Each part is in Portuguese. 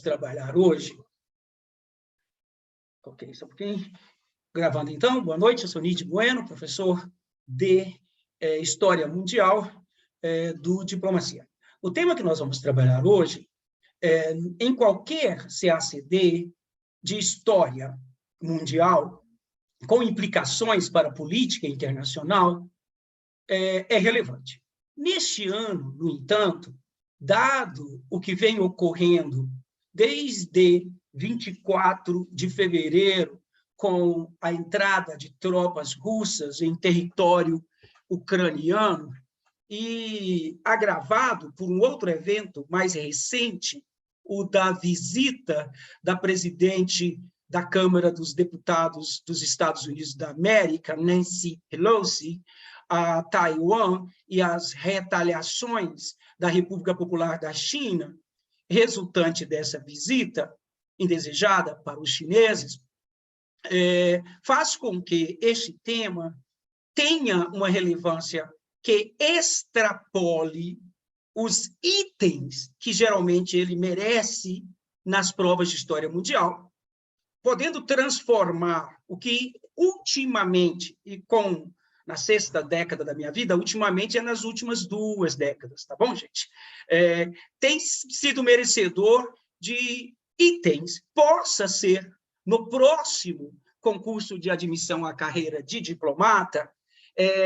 trabalhar hoje. Ok, só um pouquinho. Gravando então, boa noite, eu sou Nid Bueno, professor de História Mundial do Diplomacia. O tema que nós vamos trabalhar hoje, em qualquer CACD de História Mundial, com implicações para a política internacional, é relevante. Neste ano, no entanto, dado o que vem ocorrendo desde 24 de fevereiro, com a entrada de tropas russas em território ucraniano, e agravado por um outro evento mais recente, o da visita da presidente da Câmara dos Deputados dos Estados Unidos da América, Nancy Pelosi, a Taiwan, e as retaliações da República Popular da China, resultante dessa visita indesejada para os chineses, faz com que este tema tenha uma relevância que extrapole os itens que geralmente ele merece nas provas de história mundial, podendo transformar o que ultimamente, na sexta década da minha vida, ultimamente é nas últimas 2 décadas, tá bom, gente? Tem sido merecedor de itens, possa ser, no próximo concurso de admissão à carreira de diplomata,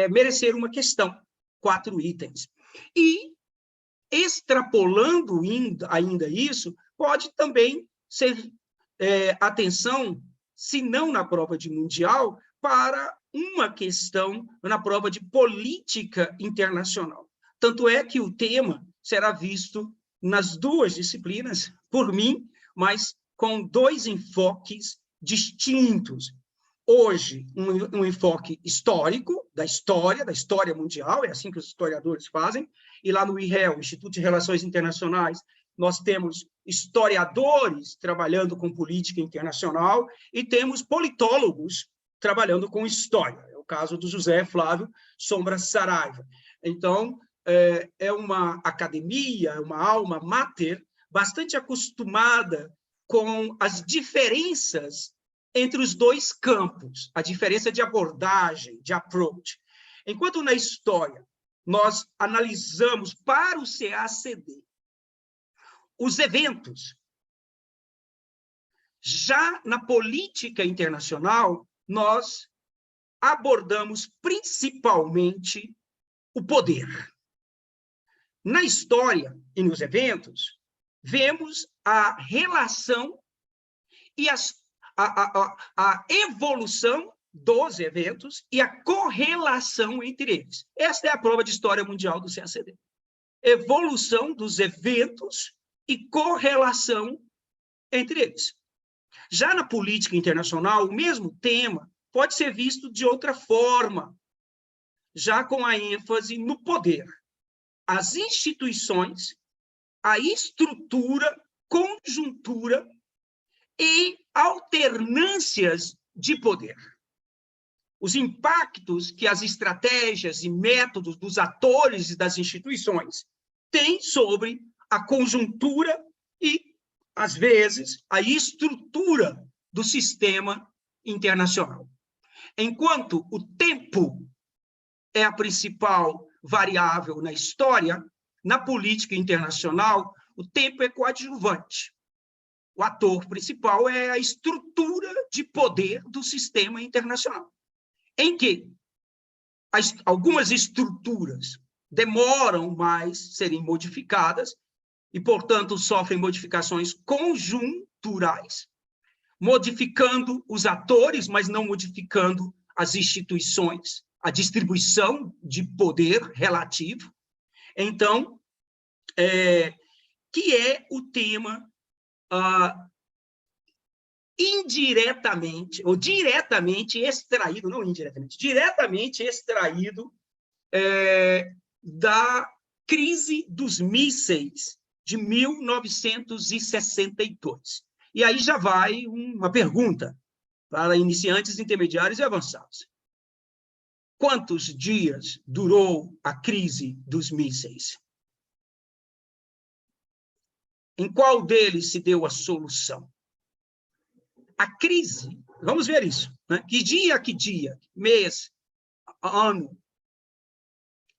merecer uma questão, 4 itens. E, extrapolando ainda isso, pode também ser atenção, se não na prova de mundial, para uma questão na prova de política internacional. Tanto é que o tema será visto nas 2 disciplinas, por mim, mas com 2 enfoques distintos. Hoje, um enfoque histórico, da história mundial, é assim que os historiadores fazem, e lá no IREL, Instituto de Relações Internacionais, nós temos historiadores trabalhando com política internacional e temos politólogos trabalhando com história. É o caso do José Flávio Sombra Saraiva. Então, é uma academia, uma alma mater bastante acostumada com as diferenças entre os 2 campos, a diferença de abordagem, de approach. Enquanto na história nós analisamos para o CACD os eventos, já na política internacional, nós abordamos principalmente o poder. Na história e nos eventos, vemos a relação e a evolução dos eventos e a correlação entre eles. Esta é a prova de história mundial do CACD. Evolução dos eventos e correlação entre eles. Já na política internacional, o mesmo tema pode ser visto de outra forma, já com a ênfase no poder. As instituições, a estrutura, conjuntura e alternâncias de poder. Os impactos que as estratégias e métodos dos atores e das instituições têm sobre a conjuntura e, às vezes, a estrutura do sistema internacional. Enquanto o tempo é a principal variável na história, na política internacional, o tempo é coadjuvante. O ator principal é a estrutura de poder do sistema internacional, em que algumas estruturas demoram mais serem modificadas e, portanto, sofrem modificações conjunturais, modificando os atores, mas não modificando as instituições, a distribuição de poder relativo. Então, que é o tema indiretamente, ou diretamente extraído, não indiretamente, diretamente extraído da crise dos mísseis de 1962. E aí já vai uma pergunta para iniciantes, intermediários e avançados. Quantos dias durou a crise dos mísseis? Em qual deles se deu a solução? A crise, vamos ver isso, né? Que dia, mês, ano,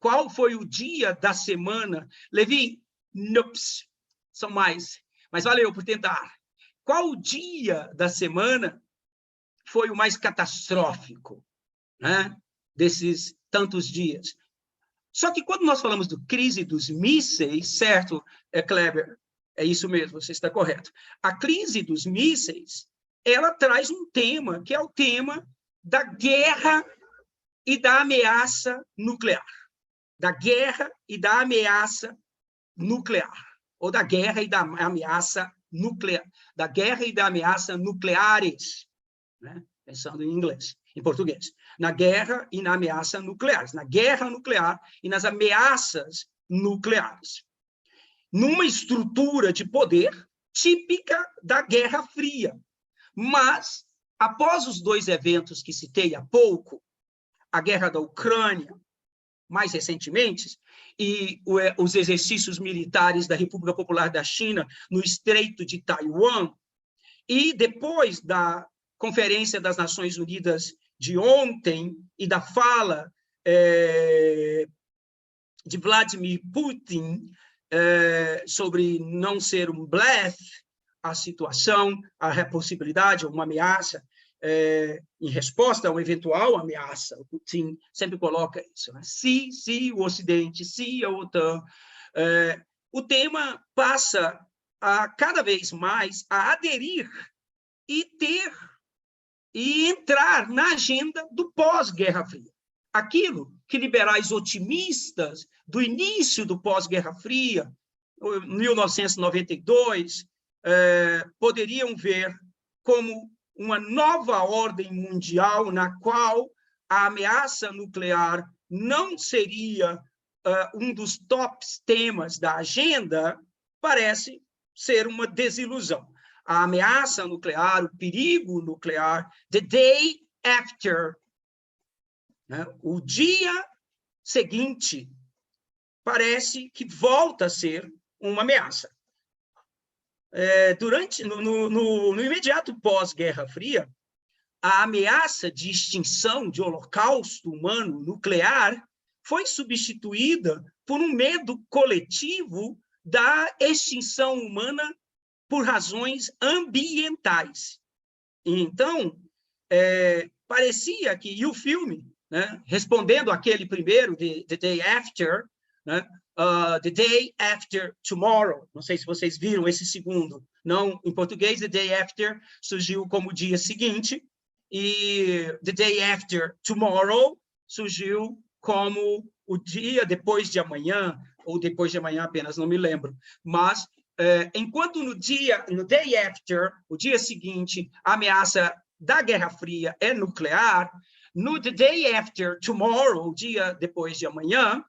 qual foi o dia da semana? Levi, nops, são mais, mas valeu por tentar. Qual o dia da semana foi o mais catastrófico, né? Desses tantos dias? Só que quando nós falamos do crise dos mísseis, certo, Kleber? É isso mesmo, você está correto. A crise dos mísseis, ela traz um tema, que é o tema da guerra e da ameaça nuclear. Da guerra e da ameaça nuclear. Ou da guerra e da ameaça nuclear. Da guerra e da ameaça nucleares, né? Pensando em inglês, em português. Na guerra e na ameaça nucleares. Na guerra nuclear e nas ameaças nucleares. Numa estrutura de poder típica da Guerra Fria. Mas, após os dois eventos que citei há pouco, a guerra da Ucrânia, mais recentemente, e os exercícios militares da República Popular da China no Estreito de Taiwan, e depois da Conferência das Nações Unidas de ontem e da fala de Vladimir Putin sobre não ser um blefe, a situação, a possibilidade, uma ameaça, em resposta a uma eventual ameaça. O Putin sempre coloca isso, né? Se o Ocidente, se a OTAN, o tema passa a cada vez mais a aderir e entrar na agenda do pós-Guerra Fria. Aquilo que liberais otimistas do início do pós-Guerra Fria, 1992, poderiam ver como uma nova ordem mundial na qual a ameaça nuclear não seria um dos tops temas da agenda, parece ser uma desilusão. A ameaça nuclear, o perigo nuclear, the day after, né? O dia seguinte, parece que volta a ser uma ameaça. No imediato pós-Guerra Fria, a ameaça de extinção, de holocausto humano nuclear, foi substituída por um medo coletivo da extinção humana por razões ambientais. Então, parecia que, e o filme, né, respondendo àquele primeiro, The Day After, né, The Day After Tomorrow, não sei se vocês viram esse segundo, não, em português, The Day After surgiu como dia seguinte, e The Day After Tomorrow surgiu como o dia depois de amanhã, ou depois de amanhã apenas, não me lembro, mas enquanto no Day After, o dia seguinte, a ameaça da Guerra Fria é nuclear, no The Day After Tomorrow, o dia depois de amanhã,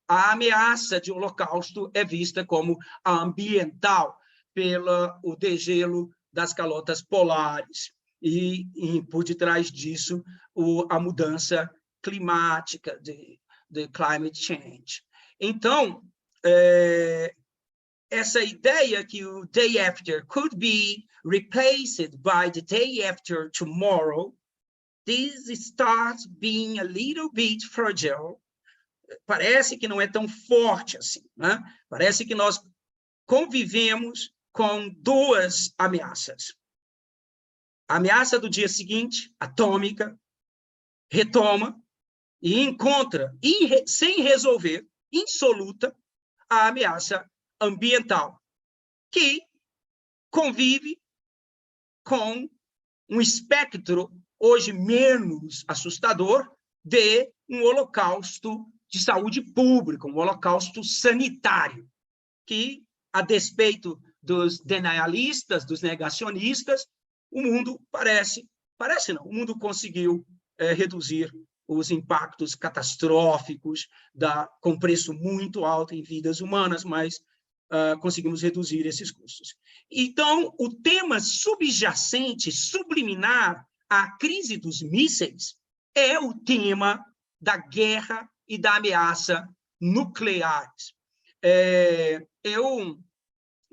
a ameaça de holocausto é vista como ambiental, pelo degelo das calotas polares. E por detrás disso, a mudança climática, de climate change. Então, essa ideia que o day after could be replaced by the day after tomorrow, this starts being a little bit fragile. Parece que não é tão forte assim, né? Parece que nós convivemos com duas ameaças. A ameaça do dia seguinte, atômica, retoma e encontra, sem resolver, insoluta, a ameaça ambiental, que convive com um espectro, hoje menos assustador, de um holocausto de saúde pública, um holocausto sanitário, que, a despeito dos denialistas, dos negacionistas, o mundo o mundo conseguiu reduzir os impactos catastróficos com preço muito alto em vidas humanas, mas conseguimos reduzir esses custos. Então, o tema subjacente, subliminar à crise dos mísseis é o tema da guerra e da ameaça nucleares. Eu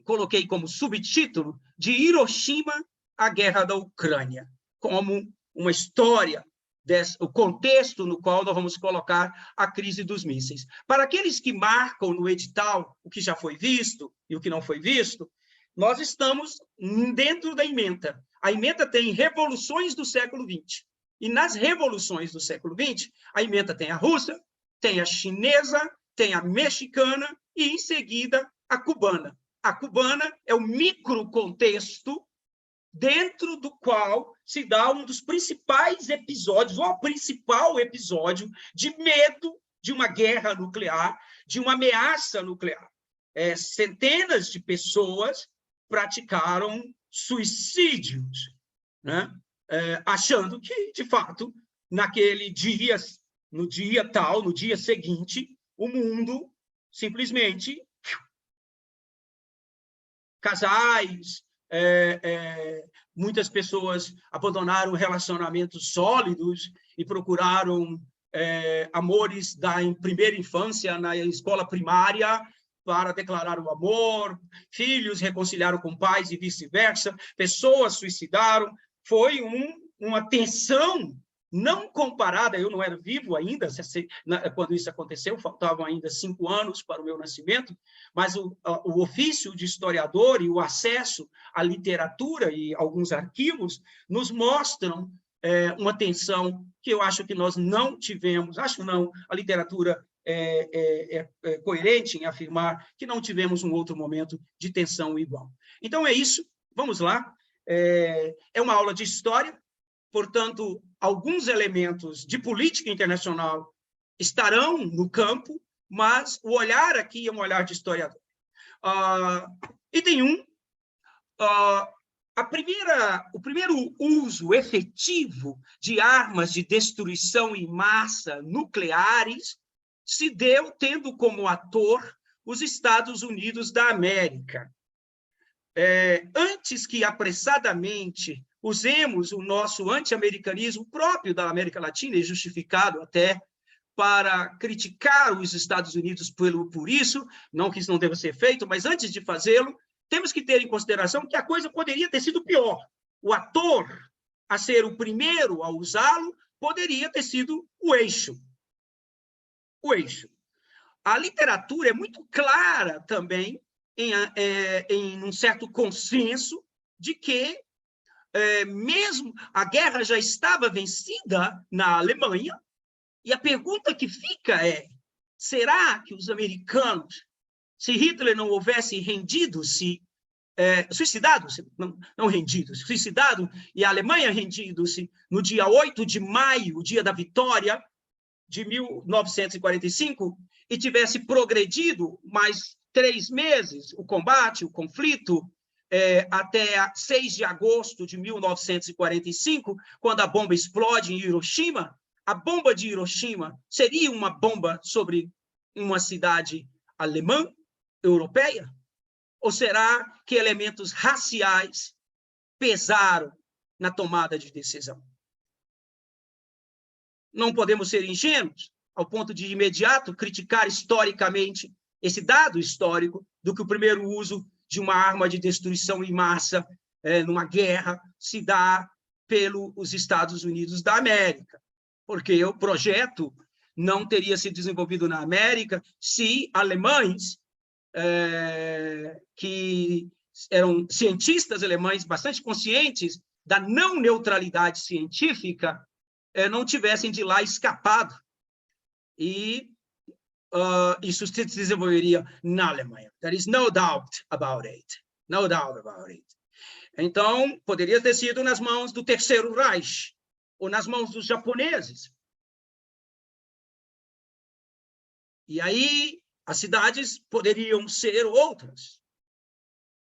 coloquei como subtítulo de Hiroshima, a Guerra da Ucrânia, como uma história, o contexto no qual nós vamos colocar a crise dos mísseis. Para aqueles que marcam no edital o que já foi visto e o que não foi visto, nós estamos dentro da ementa. A ementa tem revoluções do século XX. E nas revoluções do século XX, a ementa tem a russa, tem a chinesa, tem a mexicana e, em seguida, a cubana. A cubana é o microcontexto dentro do qual se dá um dos principais episódios, ou o principal episódio de medo de uma guerra nuclear, de uma ameaça nuclear. Centenas de pessoas praticaram suicídios, né? Achando que, de fato, naquele dia, no dia tal, no dia seguinte, o mundo simplesmente... Casais, muitas pessoas abandonaram relacionamentos sólidos e procuraram amores da primeira infância, na escola primária, para declarar o amor, filhos reconciliaram com pais e vice-versa, pessoas suicidaram. Foi uma tensão não comparada, eu não era vivo ainda, quando isso aconteceu, faltavam ainda 5 anos para o meu nascimento, mas o ofício de historiador e o acesso à literatura e alguns arquivos nos mostram uma tensão que eu acho que nós não tivemos, acho não, a literatura é coerente em afirmar que não tivemos um outro momento de tensão igual. Então é isso, vamos lá, é uma aula de história, portanto, alguns elementos de política internacional estarão no campo, mas o olhar aqui é um olhar de historiador. Item 1, o primeiro uso efetivo de armas de destruição em massa nucleares se deu tendo como ator os Estados Unidos da América. Antes que apressadamente usemos o nosso anti-americanismo próprio da América Latina, e justificado até, para criticar os Estados Unidos por isso, não que isso não deva ser feito, mas antes de fazê-lo, temos que ter em consideração que a coisa poderia ter sido pior. O ator a ser o primeiro a usá-lo poderia ter sido o eixo. O eixo. A literatura é muito clara também em um certo consenso de que mesmo a guerra já estava vencida na Alemanha, e a pergunta que fica é, será que os americanos, se Hitler não houvesse rendido-se, suicidado-se, não rendido-se, suicidado, e a Alemanha rendido-se no dia 8 de maio, o dia da vitória de 1945, e tivesse progredido mais 3 meses o combate, o conflito, até 6 de agosto de 1945, quando a bomba explode em Hiroshima, a bomba de Hiroshima seria uma bomba sobre uma cidade alemã, europeia? Ou será que elementos raciais pesaram na tomada de decisão? Não podemos ser ingênuos ao ponto de imediato criticar historicamente esse dado histórico do que o primeiro uso de uma arma de destruição em massa numa guerra se dá pelos Estados Unidos da América, porque o projeto não teria se desenvolvido na América se alemães, que eram cientistas alemães bastante conscientes da não neutralidade científica, não tivessem de lá escapado. E isso se desenvolveria na Alemanha. There is no doubt about it. No doubt about it. Então, poderia ter sido nas mãos do Terceiro Reich, ou nas mãos dos japoneses. E aí, as cidades poderiam ser outras,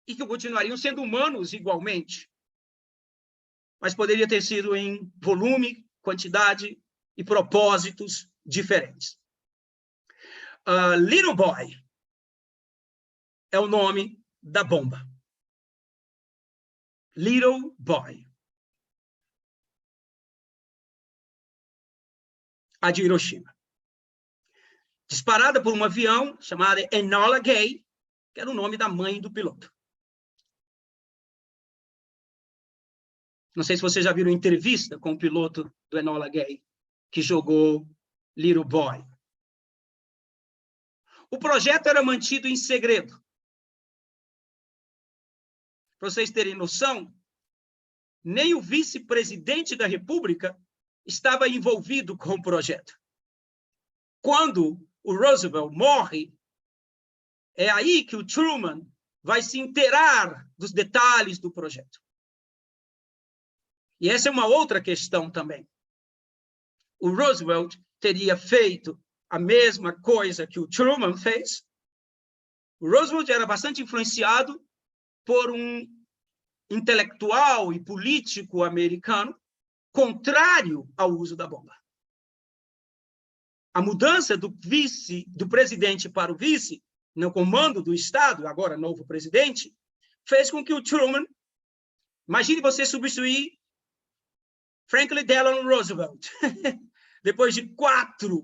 e que continuariam sendo humanos igualmente. Mas poderia ter sido em volume, quantidade e propósitos diferentes. Little Boy é o nome da bomba. Little Boy. A de Hiroshima. Disparada por um avião chamado Enola Gay, que era o nome da mãe do piloto. Não sei se vocês já viram entrevista com o piloto do Enola Gay, que jogou Little Boy. O projeto era mantido em segredo. Para vocês terem noção, nem o vice-presidente da República estava envolvido com o projeto. Quando o Roosevelt morre, é aí que o Truman vai se inteirar dos detalhes do projeto. E essa é uma outra questão também. O Roosevelt teria feito a mesma coisa que o Truman fez. O Roosevelt era bastante influenciado por um intelectual e político americano contrário ao uso da bomba. A mudança do presidente para o vice, no comando do Estado, agora novo presidente, fez com que o Truman, imagine você substituir Franklin Delano Roosevelt, depois de 4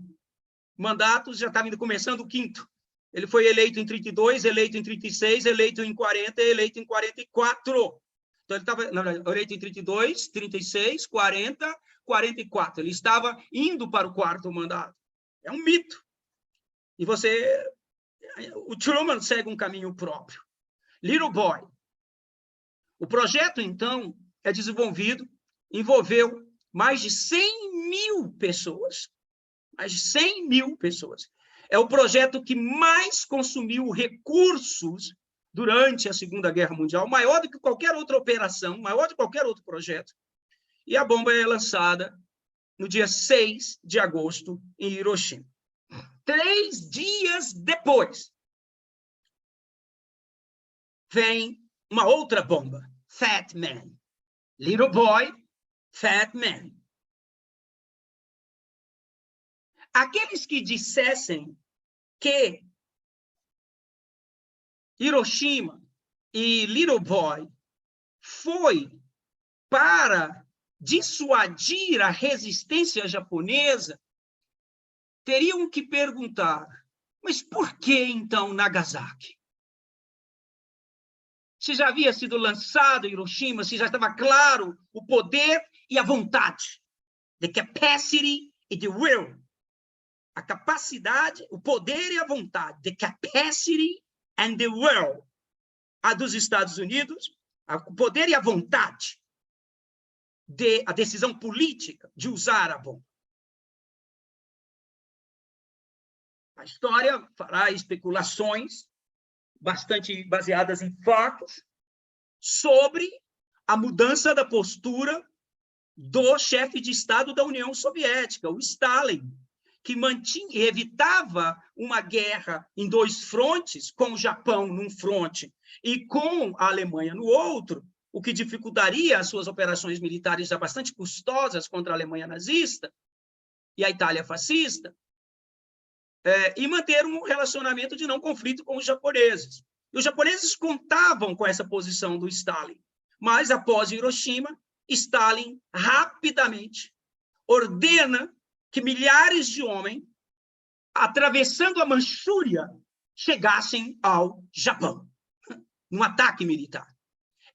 mandatos, já estava começando o 5º. Ele foi eleito em 32, eleito em 36, eleito em 40, eleito em 44. Então, ele estava eleito em 32, 36, 40, 44. Ele estava indo para o 4º mandato. É um mito. E o Truman segue um caminho próprio. Little Boy. O projeto, então, é desenvolvido, envolveu mais de 100 mil pessoas. Mais de 100 mil pessoas. É o projeto que mais consumiu recursos durante a Segunda Guerra Mundial, maior do que qualquer outra operação, maior do que qualquer outro projeto. E a bomba é lançada no dia 6 de agosto, em Hiroshima. 3 dias depois, vem uma outra bomba, Fat Man. Little Boy, Fat Man. Aqueles que dissessem que Hiroshima e Little Boy foi para dissuadir a resistência japonesa, teriam que perguntar, mas por que, então, Nagasaki? Se já havia sido lançado Hiroshima, se já estava claro o poder e a vontade, the capacity e the will, a capacidade, o poder e a vontade, the capacity and the will, a dos Estados Unidos, o poder e a vontade, a decisão política de usar a bomba. A história fará especulações bastante baseadas em fatos sobre a mudança da postura do chefe de Estado da União Soviética, o Stalin, que evitava uma guerra em 2 frontes, com o Japão num fronte e com a Alemanha no outro, o que dificultaria as suas operações militares já bastante custosas contra a Alemanha nazista e a Itália fascista, e manter um relacionamento de não conflito com os japoneses. E os japoneses contavam com essa posição do Stalin, mas após Hiroshima, Stalin rapidamente ordena que milhares de homens, atravessando a Manchúria, chegassem ao Japão, num ataque militar.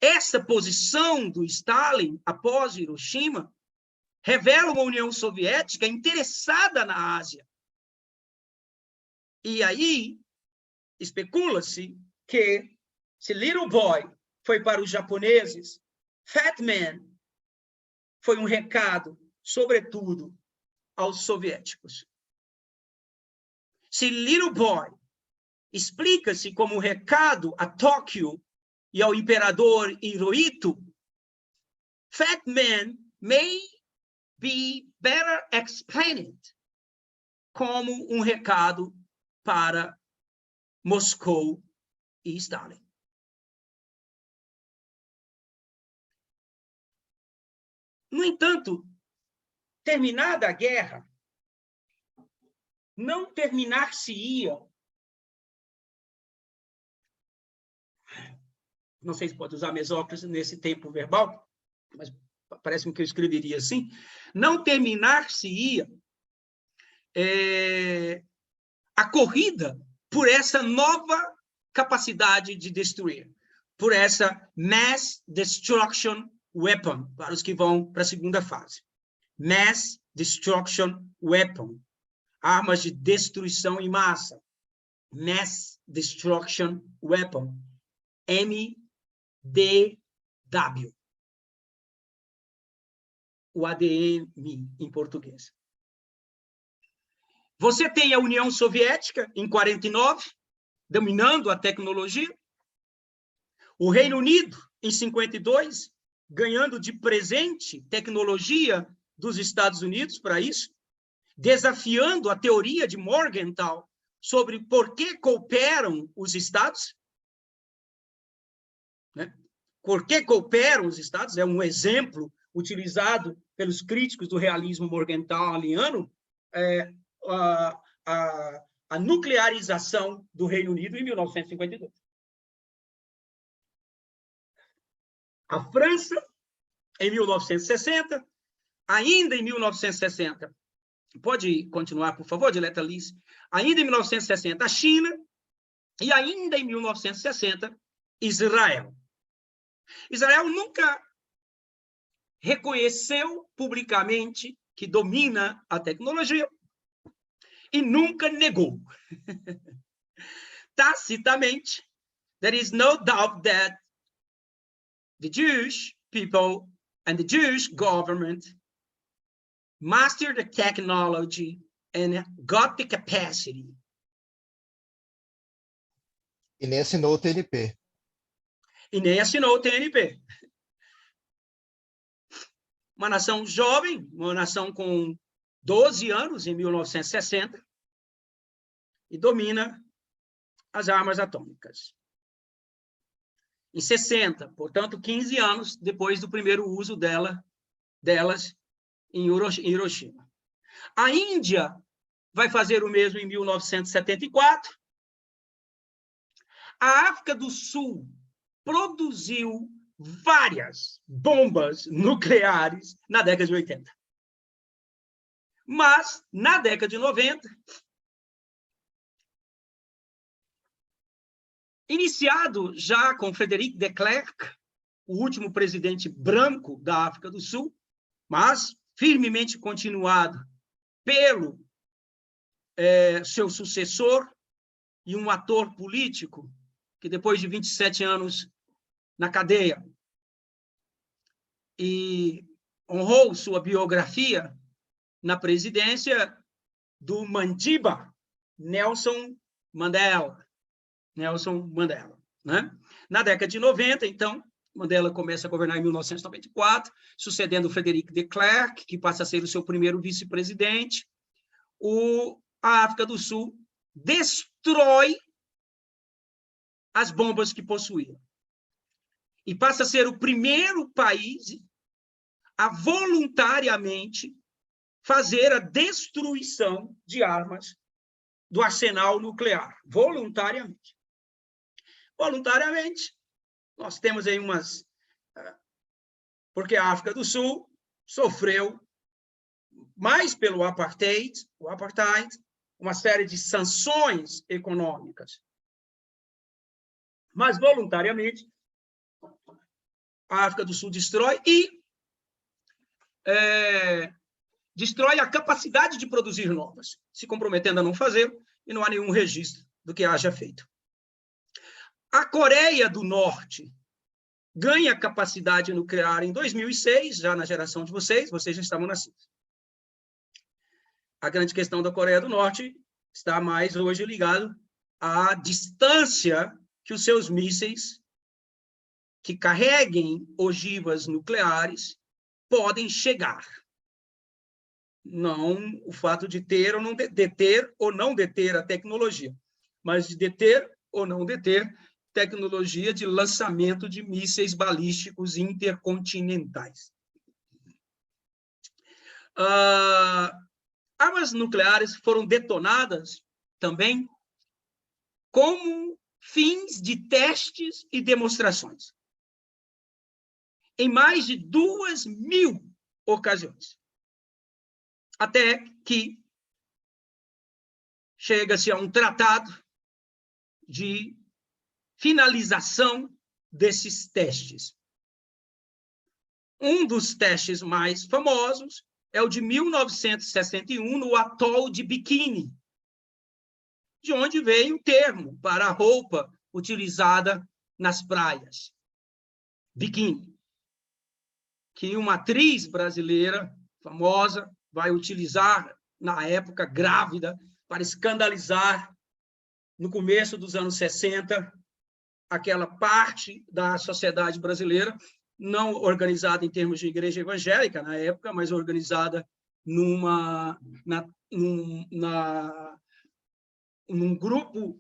Essa posição do Stalin, após Hiroshima, revela uma União Soviética interessada na Ásia. E aí, especula-se que, se Little Boy foi para os japoneses, Fat Man foi um recado, sobretudo, aos soviéticos. Se Little Boy explica-se como um recado a Tóquio e ao imperador Hirohito, Fat Man may be better explained como um recado para Moscou e Stalin. No entanto, terminada a guerra, não terminar-se-ia, não sei se pode usar mesóclise nesse tempo verbal, mas parece-me que eu escreveria assim, não terminar-se-ia a corrida por essa nova capacidade de destruir, por essa mass destruction Weapon, para os que vão para a segunda fase. Mass Destruction Weapon, armas de destruição em massa. Mass Destruction Weapon, MDW. O ADM em português. Você tem a União Soviética, em 49, dominando a tecnologia. O Reino Unido, em 52, ganhando de presente tecnologia dos Estados Unidos para isso, desafiando a teoria de Morgenthau sobre por que cooperam os Estados. Né? Por que cooperam os Estados? É um exemplo utilizado pelos críticos do realismo morgenthauiano, a nuclearização do Reino Unido em 1952. A França, em 1960, ainda em 1960, pode continuar, por favor, Dileta Liz? Ainda em 1960, a China, e ainda em 1960, Israel. Israel nunca reconheceu publicamente que domina a tecnologia e nunca negou. Tacitamente, there is no doubt that the Jewish people and the Jewish government mastered the technology and got the capacity. E nem assinou o TNP. E nem assinou o TNP. Uma nação jovem, uma nação com 12 anos, em 1960, e domina as armas atômicas. Em 60, portanto, 15 anos depois do primeiro uso delas em Hiroshima. A Índia vai fazer o mesmo em 1974. A África do Sul produziu várias bombas nucleares na década de 80. Mas, na década de 90, iniciado já com Frederic de Klerk, o último presidente branco da África do Sul, mas firmemente continuado pelo seu sucessor e um ator político que, depois de 27 anos na cadeia, e honrou sua biografia na presidência do Mandiba, Nelson Mandela. Né? Na década de 90, então, Mandela começa a governar em 1994, sucedendo Frederic de Klerk, que passa a ser o seu primeiro vice-presidente. A África do Sul destrói as bombas que possuía. E passa a ser o primeiro país a voluntariamente fazer a destruição de armas do arsenal nuclear. Voluntariamente. Voluntariamente, nós temos aí umas... Porque a África do Sul sofreu mais pelo apartheid, uma série de sanções econômicas. Mas, voluntariamente, a África do Sul destrói e destrói a capacidade de produzir novas, se comprometendo a não fazê-lo, e não há nenhum registro do que haja feito. A Coreia do Norte ganha capacidade nuclear em 2006, já na geração de vocês já estavam nascidos. A grande questão da Coreia do Norte está mais hoje ligado à distância que os seus mísseis que carreguem ogivas nucleares podem chegar. Não o fato de ter ou não deter ou não deter a tecnologia, mas de deter ou não deter tecnologia de lançamento de mísseis balísticos intercontinentais. Armas nucleares foram detonadas também como fins de testes e demonstrações, em mais de 2.000 ocasiões, até que chega-se a um tratado de finalização desses testes. Um dos testes mais famosos é o de 1961, no atol de Bikini, de onde veio o termo para a roupa utilizada nas praias. Biquíni, que uma atriz brasileira famosa vai utilizar, na época, grávida, para escandalizar, no começo dos anos 60, aquela parte da sociedade brasileira, não organizada em termos de igreja evangélica, na época, mas organizada num grupo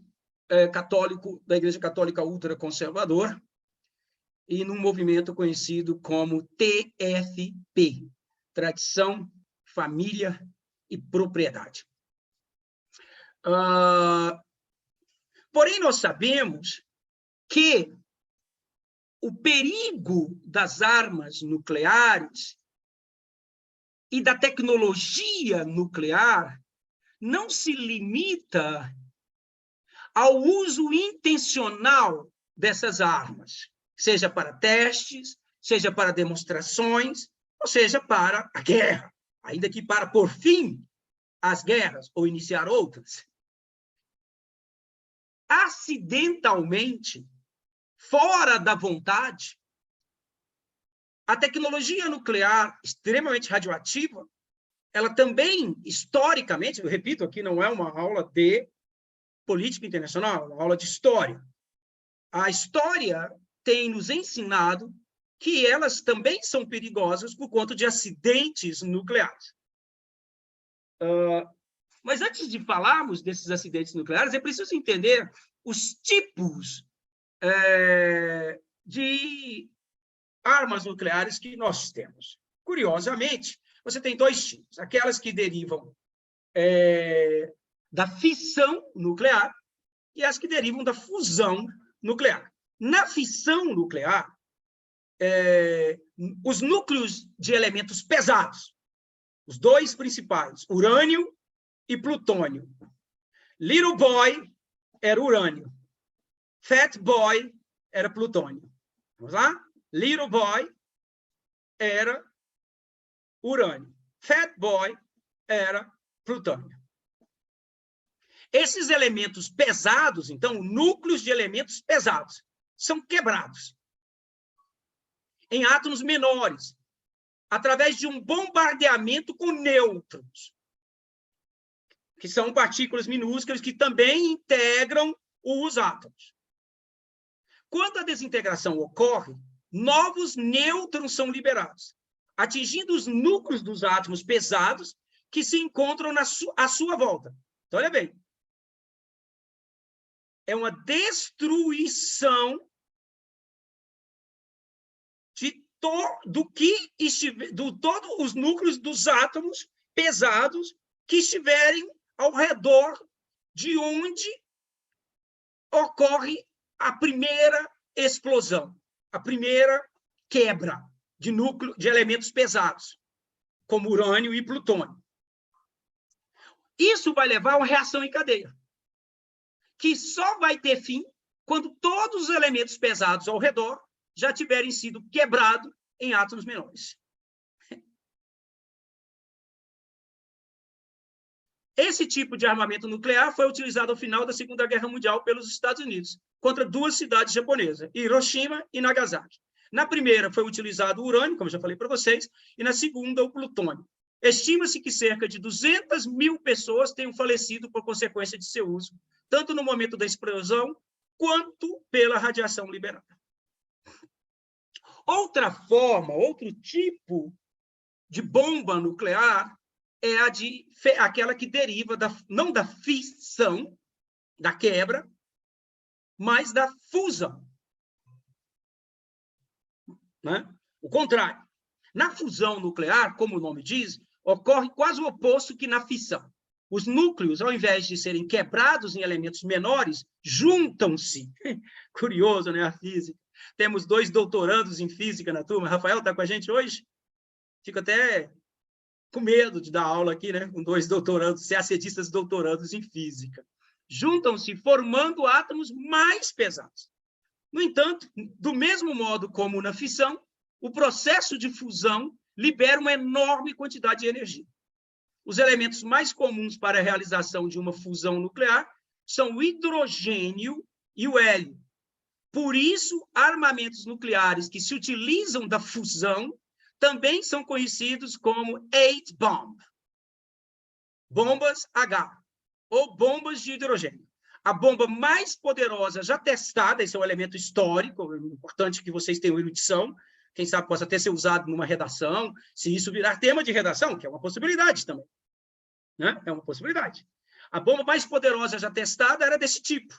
católico, da Igreja Católica ultraconservador, e num movimento conhecido como TFP, Tradição, Família e Propriedade. Porém, nós sabemos que o perigo das armas nucleares e da tecnologia nuclear não se limita ao uso intencional dessas armas, seja para testes, seja para demonstrações, ou seja para a guerra, ainda que para pôr fim às guerras ou iniciar outras. Acidentalmente, fora da vontade, a tecnologia nuclear extremamente radioativa, ela também, historicamente, eu repito, aqui não é uma aula de política internacional, é uma aula de história. A história tem nos ensinado que elas também são perigosas por conta de acidentes nucleares. Mas antes de falarmos desses acidentes nucleares, é preciso entender os tipos de armas nucleares que nós temos. Curiosamente, você tem dois tipos: aquelas que derivam da fissão nuclear e as que derivam da fusão nuclear. Na fissão nuclear, os núcleos de elementos pesados, os dois principais, urânio e plutônio. Little boy era urânio. Fat boy era plutônio. Vamos lá? Little boy era urânio. Fat boy era plutônio. Esses elementos pesados, então, núcleos de elementos pesados, são quebrados em átomos menores, através de um bombardeamento com nêutrons, que são partículas minúsculas que também integram os átomos. Quando a desintegração ocorre, novos nêutrons são liberados, atingindo os núcleos dos átomos pesados que se encontram à sua volta. Então, olha bem. É uma destruição de todos os núcleos dos átomos pesados que estiverem ao redor de onde ocorre a primeira explosão, a primeira quebra de núcleo de elementos pesados, como urânio e plutônio. Isso vai levar a uma reação em cadeia, que só vai ter fim quando todos os elementos pesados ao redor já tiverem sido quebrados em átomos menores. Esse tipo de armamento nuclear foi utilizado ao final da Segunda Guerra Mundial pelos Estados Unidos, contra duas cidades japonesas, Hiroshima e Nagasaki. Na primeira foi utilizado o urânio, como eu já falei para vocês, e na segunda o plutônio. Estima-se que cerca de 200 mil pessoas tenham falecido por consequência de seu uso, tanto no momento da explosão, quanto pela radiação liberada. Outra forma, outro tipo de bomba nuclear é aquela que deriva não da fissão, da quebra, mas da fusão. Né? O contrário. Na fusão nuclear, como o nome diz, ocorre quase o oposto que na fissão. Os núcleos, ao invés de serem quebrados em elementos menores, juntam-se. Curioso, né, a física. Temos 2 doutorandos em física na turma. Rafael está com a gente hoje? Fico até com medo de dar aula aqui, né, com 2 doutorandos, CACDistas doutorandos em física. Juntam-se formando átomos mais pesados. No entanto, do mesmo modo como na fissão, o processo de fusão libera uma enorme quantidade de energia. Os elementos mais comuns para a realização de uma fusão nuclear são o hidrogênio e o hélio. Por isso, armamentos nucleares que se utilizam da fusão também são conhecidos como H-bomb, bombas H, ou bombas de hidrogênio. A bomba mais poderosa já testada, esse é um elemento histórico, é importante que vocês tenham erudição, quem sabe possa até ser usado numa redação, se isso virar tema de redação, que é uma possibilidade também. Né? É uma possibilidade. A bomba mais poderosa já testada era desse tipo,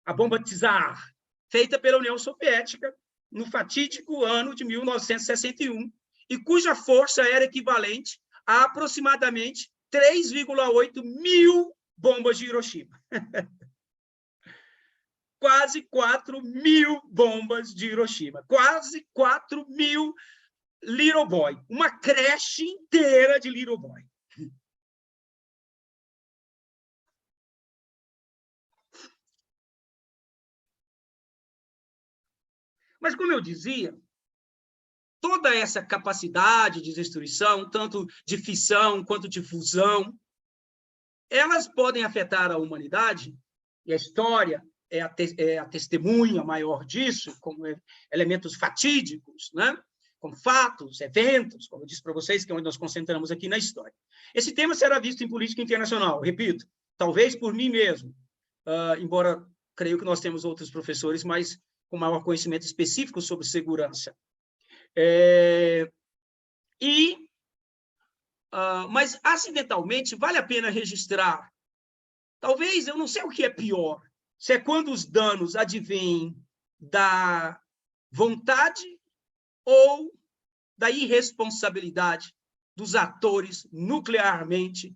a bomba Tsar, feita pela União Soviética no fatídico ano de 1961, e cuja força era equivalente a aproximadamente 3,8 mil bombas de Hiroshima. Quase 4 mil bombas de Hiroshima. Quase 4 mil Little Boy. Uma creche inteira de Little Boy. Mas, como eu dizia, toda essa capacidade de destruição, tanto de fissão quanto de fusão, elas podem afetar a humanidade, e a história é a testemunha maior disso, como elementos fatídicos, né? Como fatos, eventos, como eu disse para vocês, que é onde nós concentramos aqui na história. Esse tema será visto em política internacional, repito, talvez por mim mesmo, embora creio que nós temos outros professores, mas com maior conhecimento específico sobre segurança. Mas, acidentalmente, vale a pena registrar. Talvez, eu não sei o que é pior, se é quando os danos advêm da vontade ou da irresponsabilidade dos atores nuclearmente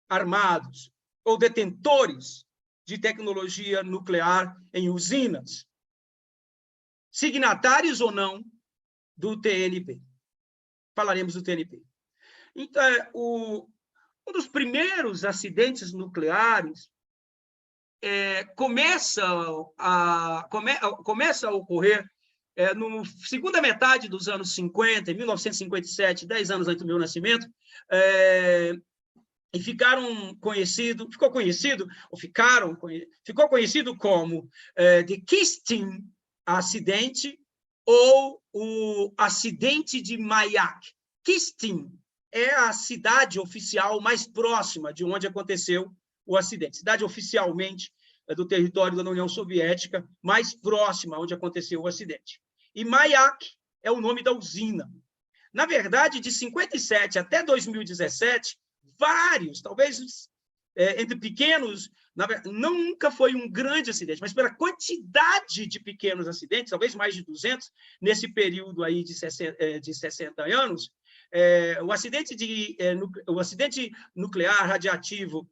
armados ou detentores de tecnologia nuclear em usinas, signatários ou não do TNP. Falaremos do TNP. Então, um dos primeiros acidentes nucleares começa a ocorrer na segunda metade dos anos 50, em 1957, 10 anos antes do meu nascimento, e ficou conhecido como de Keystone acidente ou o acidente de Mayak. Keystone é a cidade oficial mais próxima de onde aconteceu o acidente. Cidade oficialmente do território da União Soviética, mais próxima onde aconteceu o acidente. E Mayak é o nome da usina. Na verdade, de 57 até 2017, vários, talvez entre pequenos, nunca foi um grande acidente, mas pela quantidade de pequenos acidentes, talvez mais de 200, nesse período aí de 60 anos, o acidente nuclear radiativo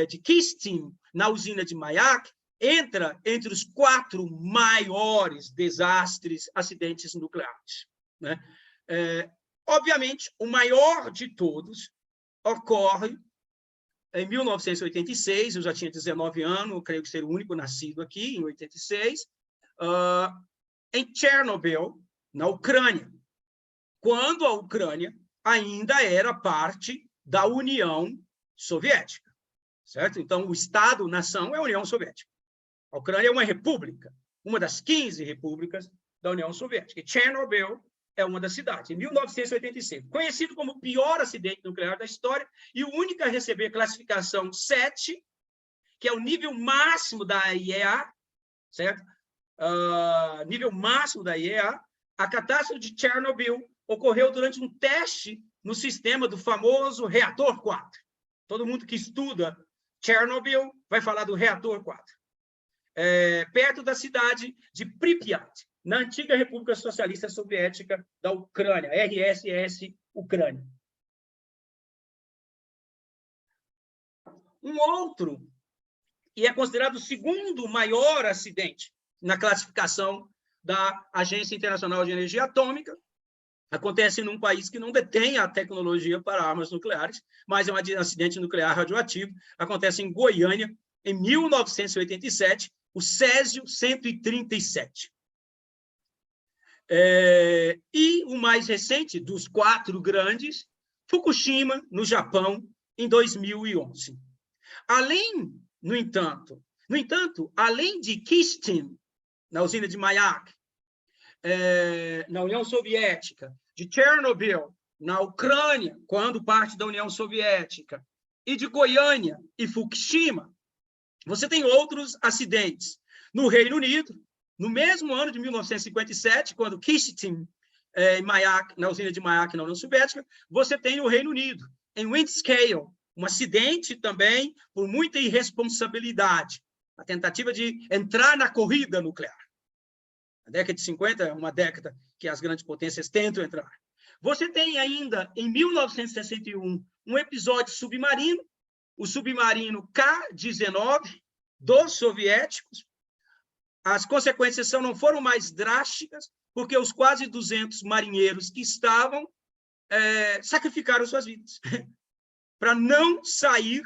de Keystone, na usina de Mayak, entra entre os 4 maiores desastres, acidentes nucleares. Né? Obviamente, o maior de todos ocorre em 1986, eu já tinha 19 anos, eu creio que ser o único nascido aqui, em 86, em Chernobyl, na Ucrânia, quando a Ucrânia ainda era parte da União Soviética, certo? Então, o Estado-nação é a União Soviética. A Ucrânia é uma república, uma das 15 repúblicas da União Soviética. E Chernobyl é uma das cidades, em 1986. Conhecido como o pior acidente nuclear da história e o único a receber classificação 7, que é o nível máximo da IEA, certo? Nível máximo da IEA. A catástrofe de Chernobyl ocorreu durante um teste no sistema do famoso reator 4. Todo mundo que estuda Chernobyl vai falar do reator 4. Perto da cidade de Pripyat, na antiga República Socialista Soviética da Ucrânia, RSS Ucrânia. Um outro, e é considerado o segundo maior acidente na classificação da Agência Internacional de Energia Atômica, acontece num país que não detém a tecnologia para armas nucleares, mas é um acidente nuclear radioativo, acontece em Goiânia, em 1987, o Césio 137. E o mais recente dos 4 grandes, Fukushima, no Japão, em 2011. No entanto, além de Kistin, na usina de Mayak, na União Soviética, de Chernobyl, na Ucrânia, quando parte da União Soviética, e de Goiânia e Fukushima, você tem outros acidentes. No Reino Unido, no mesmo ano de 1957, quando Kistin, na usina de Mayak, na União Soviética, você tem no Reino Unido, em Windscale, um acidente também por muita irresponsabilidade, a tentativa de entrar na corrida nuclear. A década de 50 é uma década que as grandes potências tentam entrar. Você tem ainda, em 1961, um episódio submarino, o submarino K-19, dos soviéticos. As consequências não foram mais drásticas, porque os quase 200 marinheiros que estavam sacrificaram suas vidas para não sair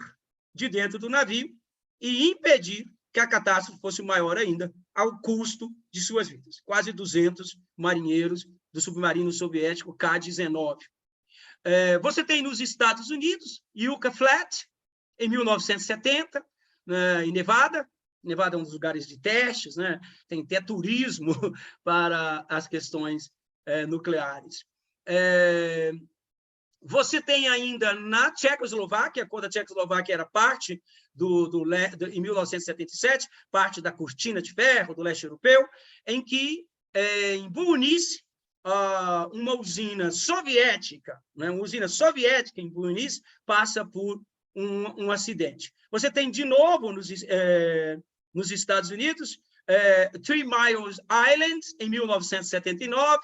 de dentro do navio e impedir que a catástrofe fosse maior ainda, ao custo de suas vidas. Quase 200 marinheiros do submarino soviético K-19. Você tem nos Estados Unidos, Yucca Flat, em 1970, em Nevada. Nevada é um dos lugares de testes, né? Tem até turismo para as questões nucleares. Você tem ainda na Tchecoslováquia, quando a Tchecoslováquia era parte em 1977, parte da cortina de ferro do leste europeu, em que, em Buinice, uma usina soviética, né, em Buinice, passa por um acidente. Você tem, de novo, nos Estados Unidos, Three Mile Island, em 1979,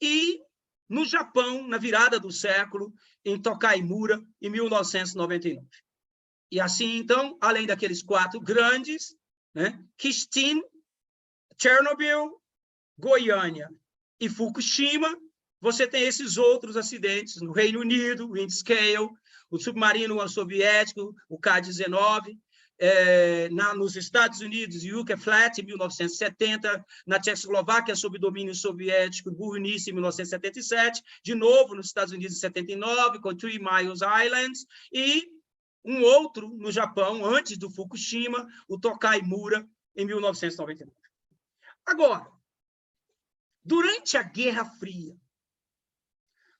e no Japão, na virada do século, em Tokaimura, em 1999. E assim, então, além daqueles 4 grandes, né, Kistin, Chernobyl, Goiânia e Fukushima, você tem esses outros acidentes no Reino Unido, Windscale, o submarino soviético, o K-19, nos Estados Unidos, Yucca Flat, em 1970, na Tchecoslováquia, sob domínio soviético, Buinice, em 1977, de novo nos Estados Unidos, em 79, com Three Mile Islands, e um outro no Japão, antes do Fukushima, o Tokaimura, em 1999. Agora, durante a Guerra Fria,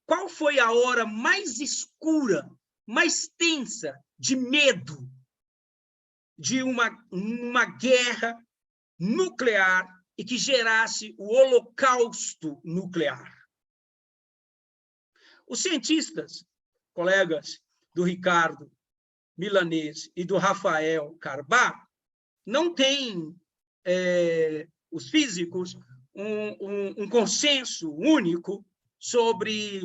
qual foi a hora mais escura, mais tensa, de medo, de uma guerra nuclear e que gerasse o holocausto nuclear? Os cientistas, colegas do Ricardo Milanês e do Rafael Carbá, não têm, os físicos, um consenso único sobre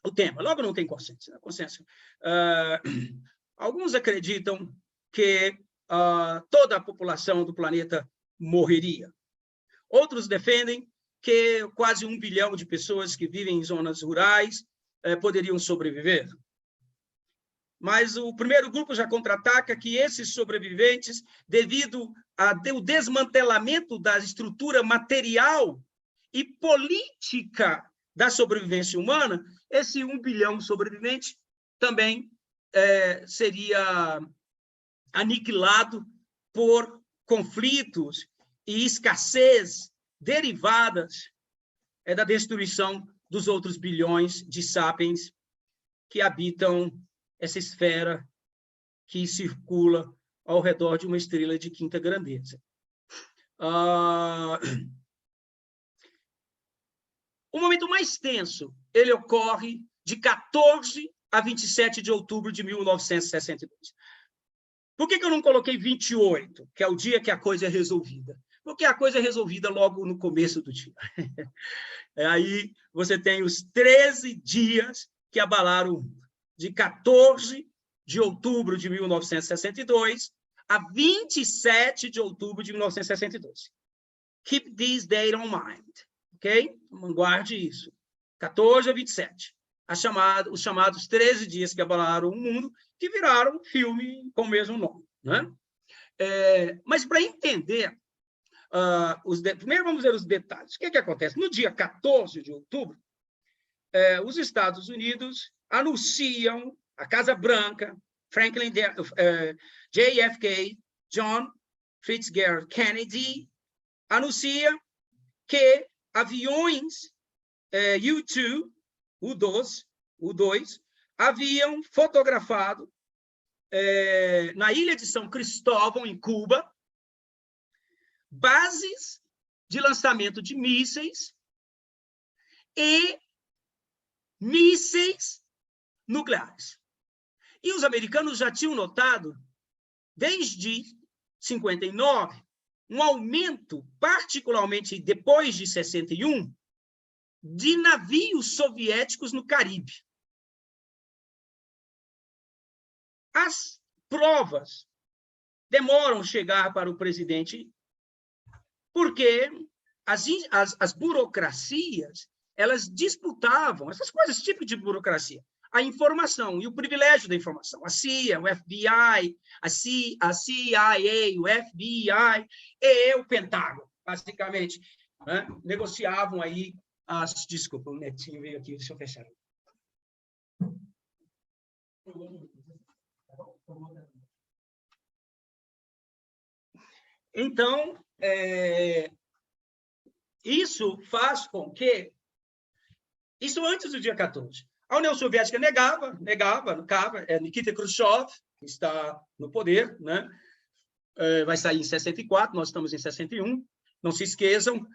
o tema. Logo, não tem consenso. Alguns acreditam que toda a população do planeta morreria. Outros defendem que quase 1 bilhão de pessoas que vivem em zonas rurais poderiam sobreviver. Mas o primeiro grupo já contra-ataca que esses sobreviventes, devido ao desmantelamento da estrutura material e política da sobrevivência humana, esse 1 bilhão sobrevivente também seria aniquilado por conflitos e escassez derivadas da destruição dos outros bilhões de sapiens que habitam essa esfera que circula ao redor de uma estrela de quinta grandeza. O momento mais tenso, ele ocorre de 14 a 27 de outubro de 1962. Por que eu não coloquei 28, que é o dia que a coisa é resolvida? Porque a coisa é resolvida logo no começo do dia. Aí você tem os 13 dias que abalaram o mundo. De 14 de outubro de 1962 a 27 de outubro de 1962. Keep this date on mind, ok? Guarde isso. 14 a 27. Os chamados 13 dias que abalaram o mundo, que viraram um filme com o mesmo nome, né? Mas para entender Primeiro, vamos ver os detalhes. O que acontece? No dia 14 de outubro, os Estados Unidos anunciam, a Casa Branca, Franklin JFK, John Fitzgerald Kennedy, anuncia que aviões U-2 haviam fotografado na ilha de São Cristóvão, em Cuba, bases de lançamento de mísseis e mísseis nucleares. E os americanos já tinham notado, desde 59, um aumento, particularmente depois de 61, de navios soviéticos no Caribe. As provas demoram a chegar para o presidente, porque as burocracias, elas disputavam, essas coisas, esse tipo de burocracia, a informação e o privilégio da informação. A CIA, o FBI, a CIA, o FBI e o Pentágono, basicamente, né, negociavam aí as... Desculpa, o netinho veio aqui, deixa eu fechar. Então, isso faz com que... Isso antes do dia 14. A União Soviética negava, Nikita Khrushchev, que está no poder, né? Vai sair em 64, nós estamos em 61. Não se esqueçam,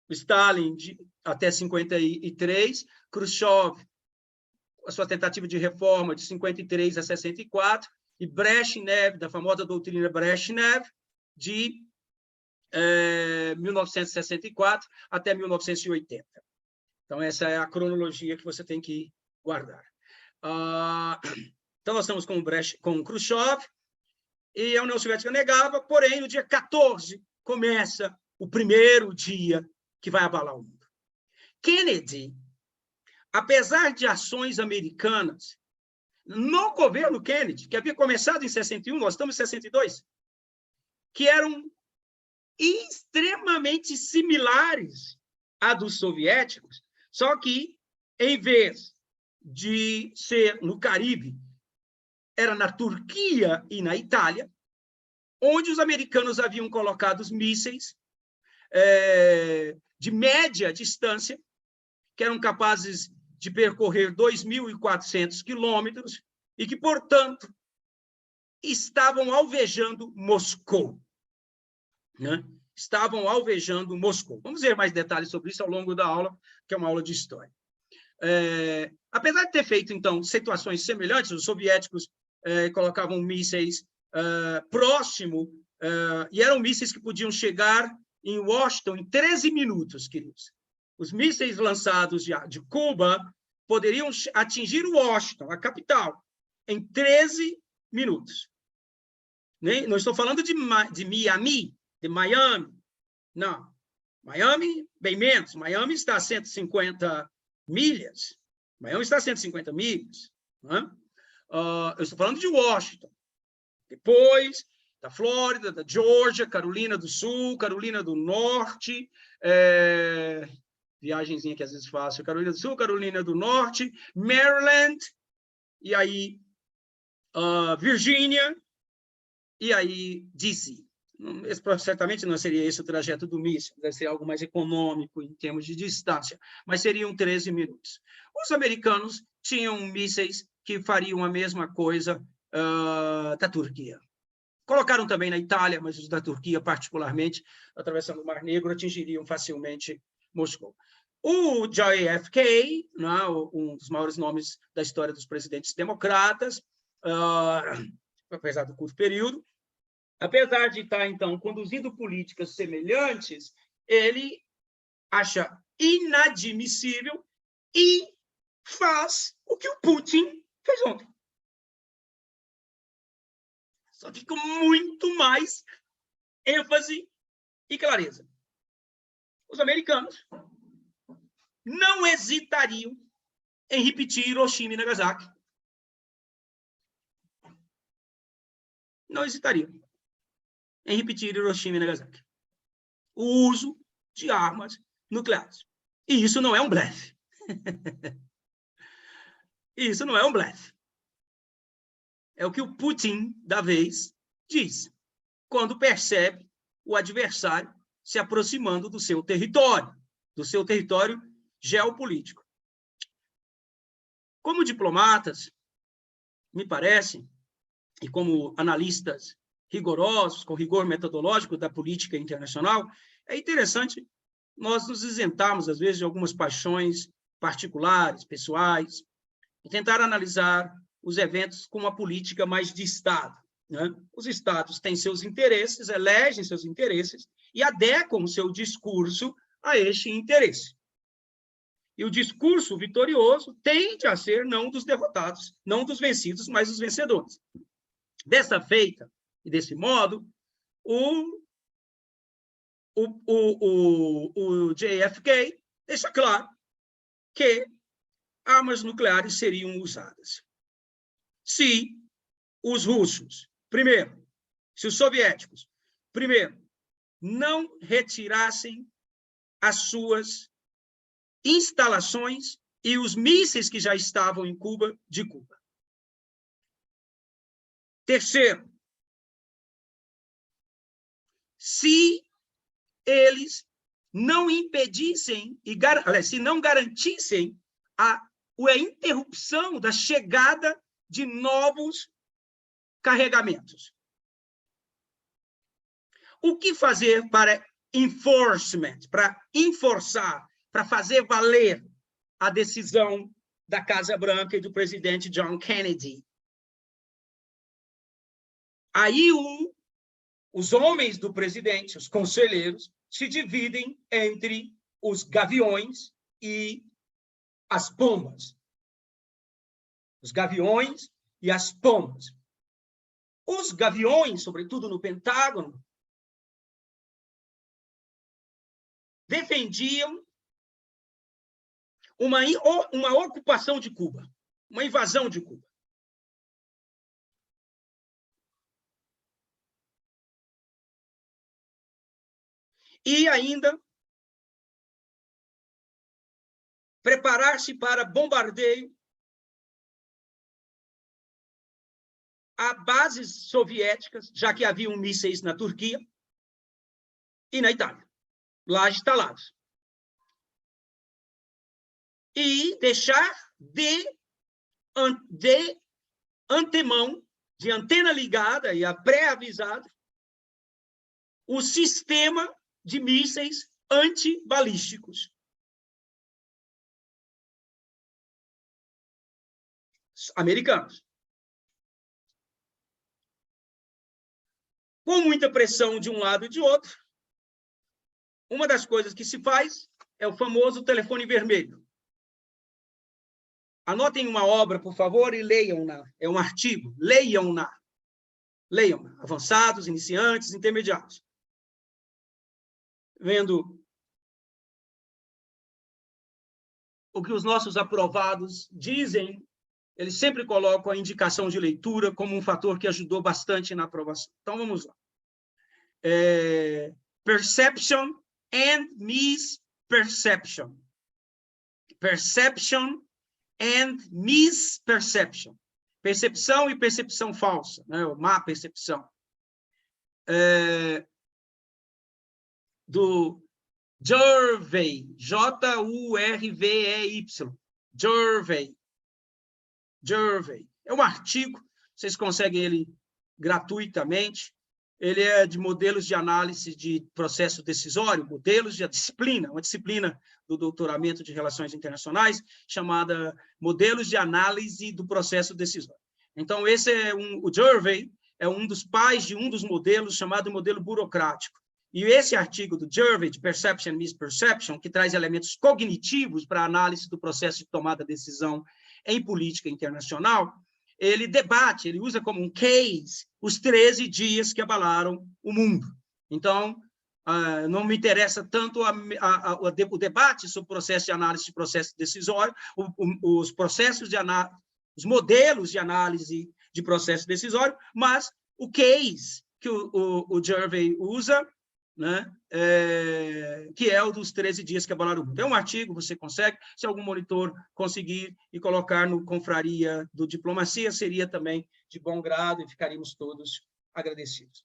Stalin até 53, Khrushchev, a sua tentativa de reforma de 53 a 64, e Brezhnev, da famosa doutrina Brezhnev, de 1964 até 1980. Então, essa é a cronologia que você tem que guardar. Então, nós estamos com Khrushchev, e a União Soviética negava, porém, no dia 14, começa o primeiro dia que vai abalar o mundo. Kennedy, apesar de ações americanas, no governo Kennedy, que havia começado em 61, nós estamos em 62, que eram extremamente similares à dos soviéticos, só que, em vez de ser no Caribe, era na Turquia e na Itália, onde os americanos haviam colocado os mísseis de média distância, que eram capazes de percorrer 2.400 quilômetros e que, portanto, estavam alvejando Moscou. Né? Estavam alvejando Moscou. Vamos ver mais detalhes sobre isso ao longo da aula, que é uma aula de história. Apesar de ter feito, então, situações semelhantes, os soviéticos colocavam mísseis próximo, e eram mísseis que podiam chegar em Washington em 13 minutos, queridos. Os mísseis lançados de Cuba poderiam atingir Washington, a capital, em 13 minutos. Não estou falando de Miami, de Miami. Não. Miami, bem menos. Miami está a 150 milhas. Miami está a 150 milhas. Né? Eu estou falando de Washington. Depois, da Flórida, da Geórgia, Carolina do Sul, Carolina do Norte, viagenzinha que às vezes faço, Carolina do Sul, Carolina do Norte, Maryland, e aí Virgínia, e aí DC. Certamente não seria esse o trajeto do míssil, deve ser algo mais econômico em termos de distância, mas seriam 13 minutos. Os americanos tinham mísseis que fariam a mesma coisa da Turquia. Colocaram também na Itália, mas os da Turquia, particularmente, atravessando o Mar Negro, atingiriam facilmente Moscou. O JFK, né, um dos maiores nomes da história dos presidentes democratas, apesar do curto período, apesar de estar, então, conduzindo políticas semelhantes, ele acha inadmissível e faz o que o Putin fez ontem. Só que com muito mais ênfase e clareza. Os americanos não hesitariam em repetir Hiroshima e Nagasaki. Não hesitariam. em repetir Hiroshima e Nagasaki. O uso de armas nucleares. E isso não é um blefe. Isso não é um blefe. É o que o Putin, da vez, diz, quando percebe o adversário se aproximando do seu território geopolítico. Como diplomatas, me parece, e como analistas rigorosos, com rigor metodológico da política internacional, é interessante nós nos isentarmos, às vezes, de algumas paixões particulares, pessoais, e tentar analisar os eventos com uma política mais de Estado. Né? Os Estados têm seus interesses, elegem seus interesses e adequam o seu discurso a este interesse. E o discurso vitorioso tende a ser não dos derrotados, não dos vencidos, mas dos vencedores. Dessa feita e desse modo, o JFK deixa claro que armas nucleares seriam usadas. Se os russos, primeiro, se os soviéticos, primeiro, não retirassem as suas instalações e os mísseis que já estavam em Cuba, de Cuba. Terceiro, se eles não impedissem, se não garantissem a interrupção da chegada de novos carregamentos. O que fazer para enforcement, para enforçar, para fazer valer a decisão da Casa Branca e do presidente John Kennedy? Aí os homens do presidente, os conselheiros, se dividem entre os gaviões e as pombas. Os gaviões e as pombas. Os gaviões, sobretudo no Pentágono, defendiam uma ocupação de Cuba, uma invasão de Cuba. E ainda preparar-se para bombardeio a bases soviéticas, já que haviam mísseis na Turquia e na Itália, lá instalados. E deixar de antemão, de antena ligada e pré-avisado, o sistema de mísseis antibalísticos. Americanos. Com muita pressão de um lado e de outro, uma das coisas que se faz é o famoso telefone vermelho. Anotem uma obra, por favor, e leiam-na. É um artigo. Leiam-na. Leiam-na. Avançados, iniciantes, intermediários. Vendo o que os nossos aprovados dizem, eles sempre colocam a indicação de leitura como um fator que ajudou bastante na aprovação. Então, vamos lá. Perception and misperception. Perception and misperception. Percepção e percepção falsa, né? Ou má percepção. Do Gervais, J-U-R-V-E-Y. Gervais. É um artigo, vocês conseguem ele gratuitamente. Ele é de modelos de análise de processo decisório, modelos de disciplina, uma disciplina do doutoramento de Relações Internacionais, chamada Modelos de Análise do Processo Decisório. Então, o Gervais é um dos pais de um dos modelos, chamado modelo burocrático. E esse artigo do Gervais, de Perception and Misperception, que traz elementos cognitivos para a análise do processo de tomada de decisão em política internacional, ele debate, ele usa como um case os 13 dias que abalaram o mundo. Então, não me interessa tanto o debate sobre o processo de análise de processo decisório, os processos de análise, os modelos de análise de processo decisório, mas o case que o Gervais usa, né? Que é o dos 13 dias que abalaram o mundo. É um artigo, você consegue, se algum monitor conseguir e colocar no Confraria do Diplomacia, seria também de bom grado e ficaríamos todos agradecidos.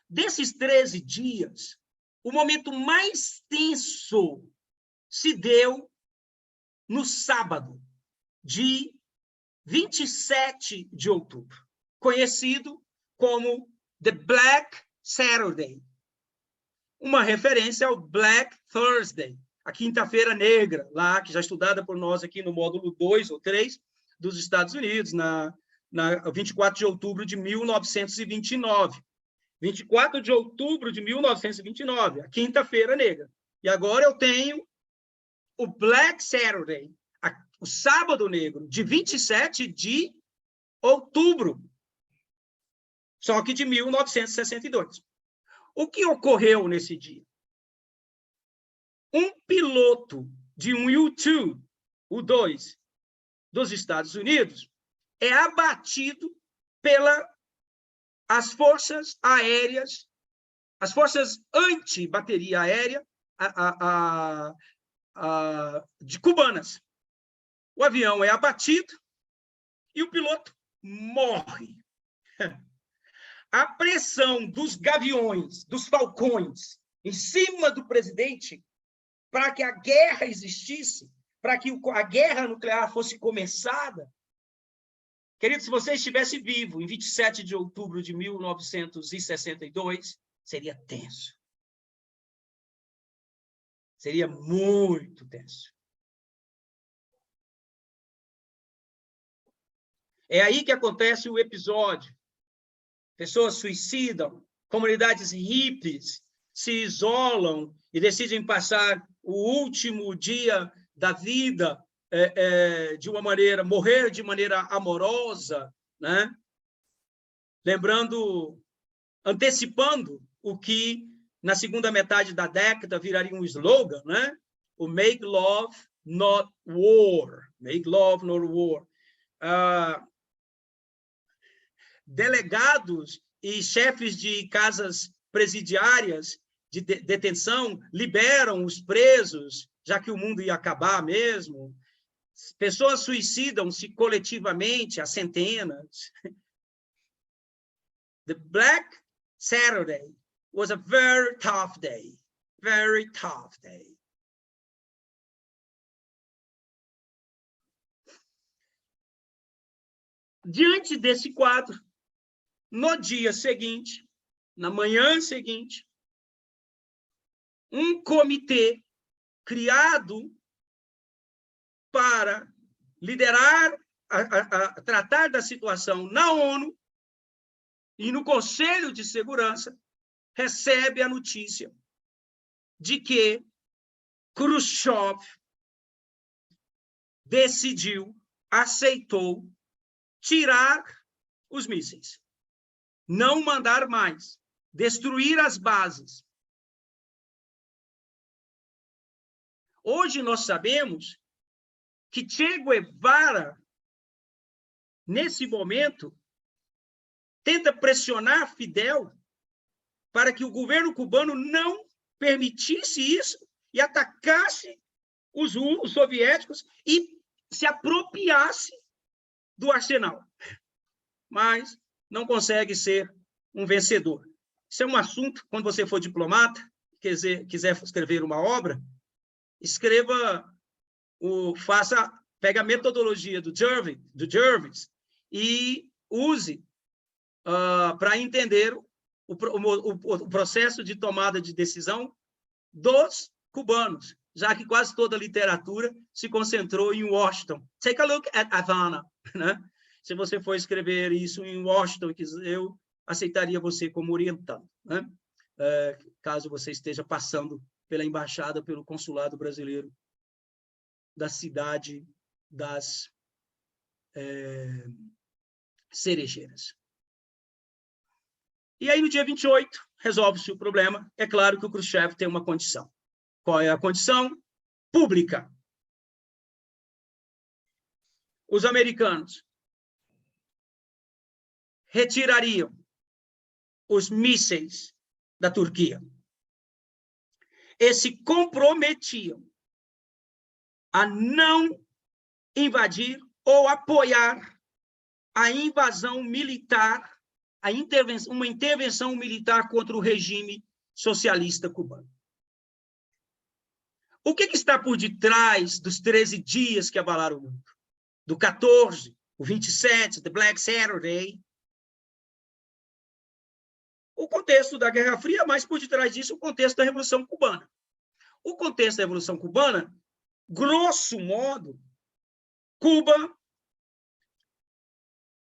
Desses 13 dias, o momento mais tenso se deu no sábado, de 27 de outubro, conhecido como The Black Saturday, uma referência ao Black Thursday, a quinta-feira negra, lá, que já é estudada por nós aqui no módulo 2 ou 3 dos Estados Unidos, na 24 de outubro de 1929. 24 de outubro de 1929, a quinta-feira negra. E agora eu tenho o Black Saturday, o sábado negro, de 27 de outubro, só que de 1962. O que ocorreu nesse dia? Um piloto de um U-2, U-2, dos Estados Unidos, é abatido pelas forças aéreas, as forças anti-bateria aérea de cubanas. O avião é abatido e o piloto morre. A pressão dos gaviões, dos falcões, em cima do presidente, para que a guerra existisse, para que a guerra nuclear fosse começada. Querido, se você estivesse vivo em 27 de outubro de 1962, seria tenso. Seria muito tenso. É aí que acontece o episódio. Pessoas suicidam, comunidades hippies se isolam e decidem passar o último dia da vida de uma maneira, morrer de maneira amorosa, né? Lembrando, antecipando o que na segunda metade da década viraria um slogan, né? O Make Love, Not War. Make Love, Not War. Delegados e chefes de casas presidiárias de detenção liberam os presos, já que o mundo ia acabar mesmo. Pessoas suicidam-se coletivamente, a centenas. The Black Saturday was a very tough day. Very tough day. Diante desse quadro, no dia seguinte, na manhã seguinte, um comitê criado para liderar, tratar da situação na ONU e no Conselho de Segurança, recebe a notícia de que Khrushchev decidiu, aceitou tirar os mísseis, não mandar mais, destruir as bases. Hoje nós sabemos que Che Guevara, nesse momento, tenta pressionar Fidel para que o governo cubano não permitisse isso e atacasse os soviéticos e se apropriasse do arsenal. Mas não consegue ser um vencedor. Isso é um assunto, quando você for diplomata, quiser escrever uma obra, escreva, pega a metodologia do Gervais e use para entender o processo de tomada de decisão dos cubanos, já que quase toda a literatura se concentrou em Washington. Take a look at Havana, né? Se você for escrever isso em Washington, eu aceitaria você como orientando, né? Caso você esteja passando pela embaixada, pelo consulado brasileiro da cidade das Cerejeiras. E aí, no dia 28, resolve-se o problema. É claro que o Khrushchev tem uma condição. Qual é a condição? Pública. Os americanos retirariam os mísseis da Turquia e se comprometiam a não invadir ou apoiar a invasão militar, uma intervenção militar contra o regime socialista cubano. O que está por detrás dos 13 dias que abalaram o mundo? Do 14, o 27, The Black Saturday. O contexto da Guerra Fria, mas por detrás disso o contexto da Revolução Cubana. O contexto da Revolução Cubana, grosso modo, Cuba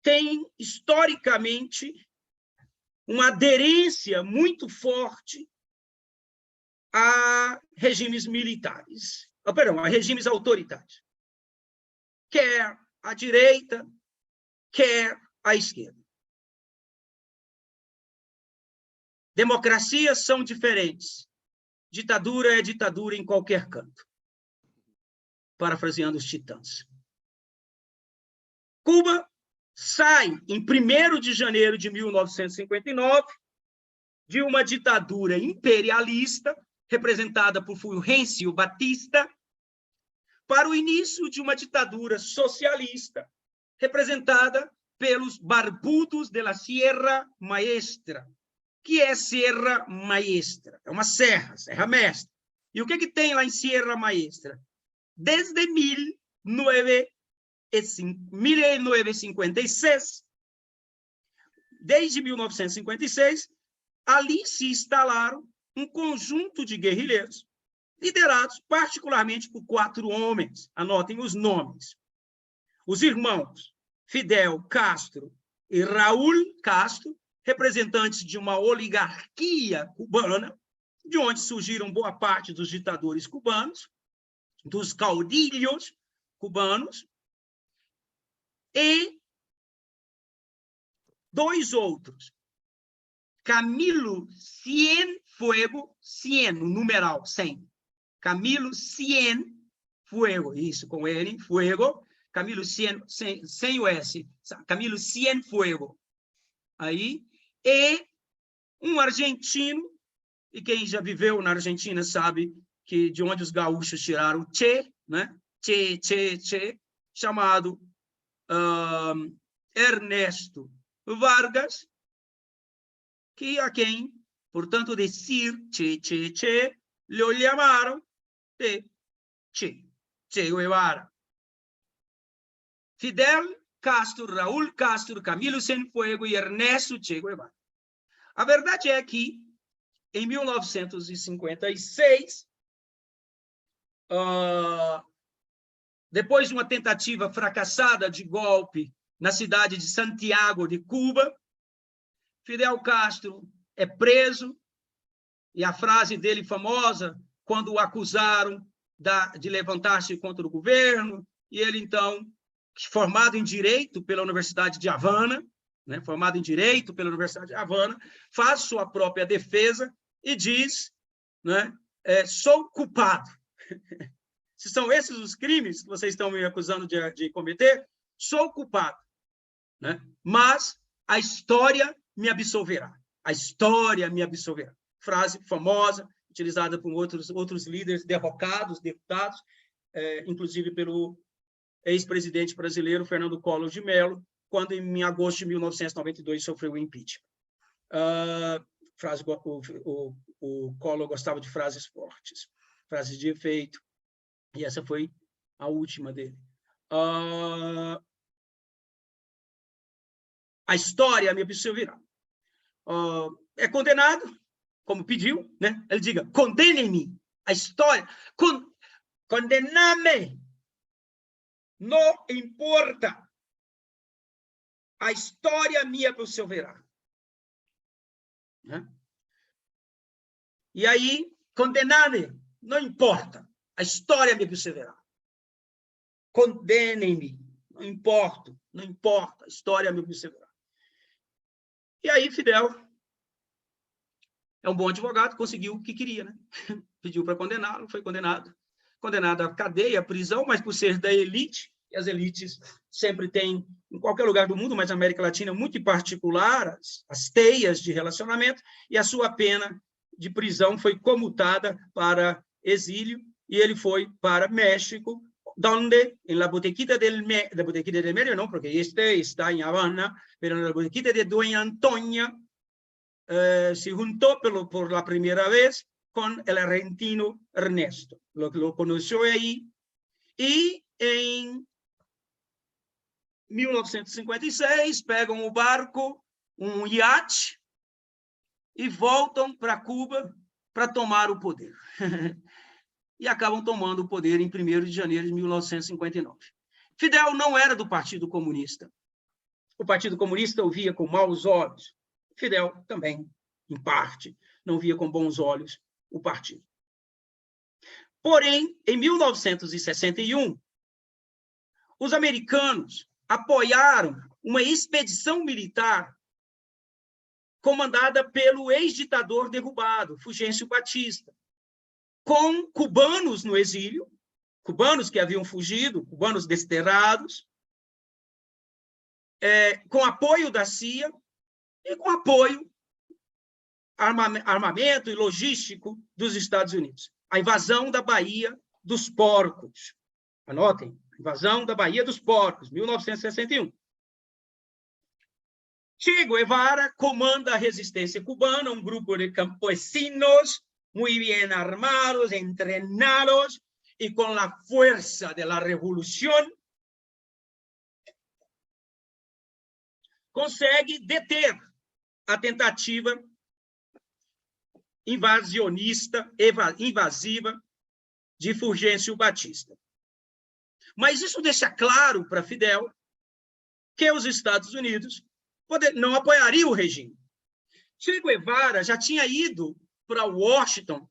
tem, historicamente, uma aderência muito forte a regimes militares, a regimes autoritários, quer a direita, quer a esquerda. Democracias são diferentes. Ditadura é ditadura em qualquer canto. Parafraseando os Titãs. Cuba sai, em 1º de janeiro de 1959, de uma ditadura imperialista, representada por Fulgêncio Batista, para o início de uma ditadura socialista, representada pelos barbudos de la Sierra Maestra. Que é Sierra Maestra? É uma serra, Serra Mestra. E o que tem lá em Sierra Maestra? Desde 1956, desde 1956, ali se instalaram um conjunto de guerrilheiros, liderados particularmente por 4 homens. Anotem os nomes. Os irmãos Fidel Castro e Raúl Castro, representantes de uma oligarquia cubana, de onde surgiram boa parte dos ditadores cubanos, dos caudilhos cubanos, e 2 outros, Camilo Cienfuegos, Cien, numeral 100, Camilo Cienfuegos, isso, com N, Fuego, Camilo sem o S, Camilo Cienfuegos, aí, e um argentino, e quem já viveu na Argentina sabe que de onde os gaúchos tiraram Che, né? Che, chamado Ernesto Vargas, que a quem, portanto, decir Che, lhe chamaram de Che Guevara. Fidel Castro, Raúl Castro, Camilo Cienfuegos e Ernesto Che Guevara. A verdade é que, em 1956, depois de uma tentativa fracassada de golpe na cidade de Santiago de Cuba, Fidel Castro é preso, e a frase dele famosa, quando o acusaram de levantar-se contra o governo, e ele, então, formado em Direito pela Universidade de Havana, né, faz sua própria defesa e diz, né, sou culpado. Se são esses os crimes que vocês estão me acusando de cometer, sou culpado, né? Mas a história me absolverá. A história me absolverá. Frase famosa, utilizada por outros líderes derrocados, deputados, inclusive pelo ex-presidente brasileiro Fernando Collor de Mello, quando, em agosto de 1992, sofreu o impeachment. O Collor gostava de frases fortes, frases de efeito, e essa foi a última dele. A história me absolverá. É condenado, como pediu, né? Ele diga, condene-me, a história, condena-me, não importa, a história me absolverá. Né? E aí, condenar-me, não importa, a história me absolverá. Condenem-me, não importa, a história me absolverá. E aí, Fidel é um bom advogado, conseguiu o que queria, né? Pediu para condená-lo, foi condenado. Condenado à cadeia, à prisão, mas por ser da elite, e as elites sempre têm em qualquer lugar do mundo, mas na América Latina, muito em particular, as teias de relacionamento, e a sua pena de prisão foi comutada para exílio, e ele foi para México, donde, en la botequita del medio, no, porque este está en Habana, pero en la botequita de Doña Antonia, se juntó por la primera vez con el argentino Ernesto. Lo conoció ahí, y en 1956 pegam o barco, um iate, e voltam para Cuba para tomar o poder. E acabam tomando o poder em 1º de janeiro de 1959. Fidel não era do Partido Comunista. O Partido Comunista o via com maus olhos. Fidel também, em parte, não via com bons olhos o partido. Porém, em 1961, os americanos apoiaram uma expedição militar comandada pelo ex-ditador derrubado, Fulgêncio Batista, com cubanos no exílio, cubanos que haviam fugido, cubanos desterrados, com apoio da CIA e com apoio armamento e logístico dos Estados Unidos. A invasão da Baía dos Porcos. Anotem, invasão da Baía dos Porcos, 1961. Che Guevara comanda a resistência cubana, um grupo de campesinos muy bien armados, entrenados, y con la fuerza de la revolución, consegue deter a tentativa invasiva de Fulgêncio Batista. Mas isso deixa claro para Fidel que os Estados Unidos não apoiariam o regime. Che Guevara já tinha ido para Washington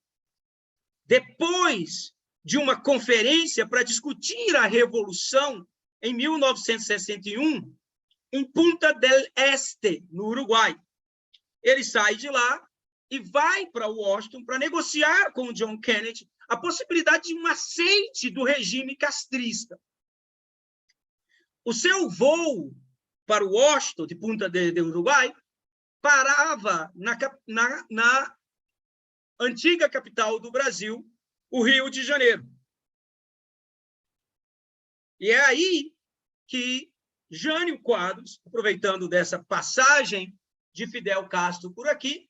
depois de uma conferência para discutir a Revolução em 1961 em Punta del Este, no Uruguai. Ele sai de lá e vai para Washington para negociar com o John Kennedy a possibilidade de um aceite do regime castrista. O seu voo para Washington, de Punta del Uruguai, parava na antiga capital do Brasil, o Rio de Janeiro. E é aí que Jânio Quadros, aproveitando dessa passagem de Fidel Castro por aqui,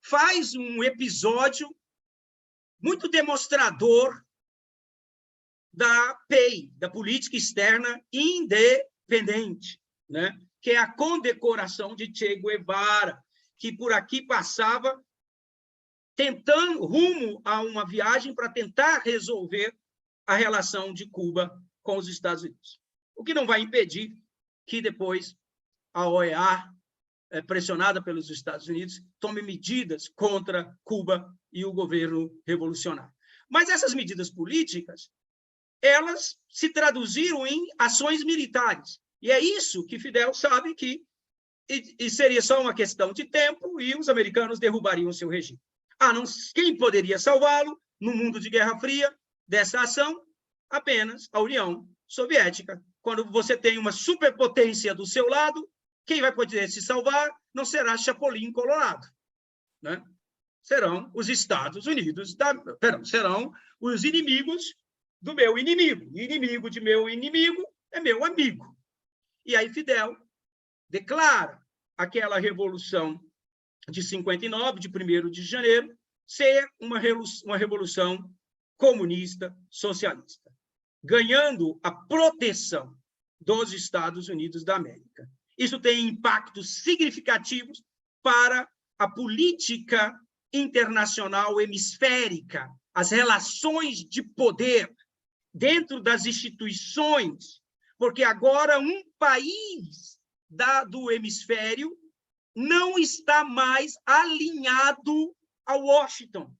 faz um episódio muito demonstrador da PEI, da Política Externa Independente, né? Que é a condecoração de Che Guevara, que por aqui passava tentando rumo a uma viagem para tentar resolver a relação de Cuba com os Estados Unidos. O que não vai impedir que depois a OEA, pressionada pelos Estados Unidos, tome medidas contra Cuba e o governo revolucionário. Mas essas medidas políticas, elas se traduziram em ações militares. E é isso que Fidel sabe que seria só uma questão de tempo e os americanos derrubariam o seu regime. Quem poderia salvá-lo no mundo de Guerra Fria dessa ação? Apenas a União Soviética. Quando você tem uma superpotência do seu lado, quem vai poder se salvar não será Chapolin Colorado, né? Serão os Estados Unidos, serão os inimigos do meu inimigo. O inimigo de meu inimigo é meu amigo. E aí Fidel declara aquela revolução de 59, de 1º de janeiro, ser uma revolução comunista socialista, ganhando a proteção dos Estados Unidos da América. Isso tem impactos significativos para a política internacional hemisférica, as relações de poder dentro das instituições, porque agora um país do hemisfério não está mais alinhado a Washington,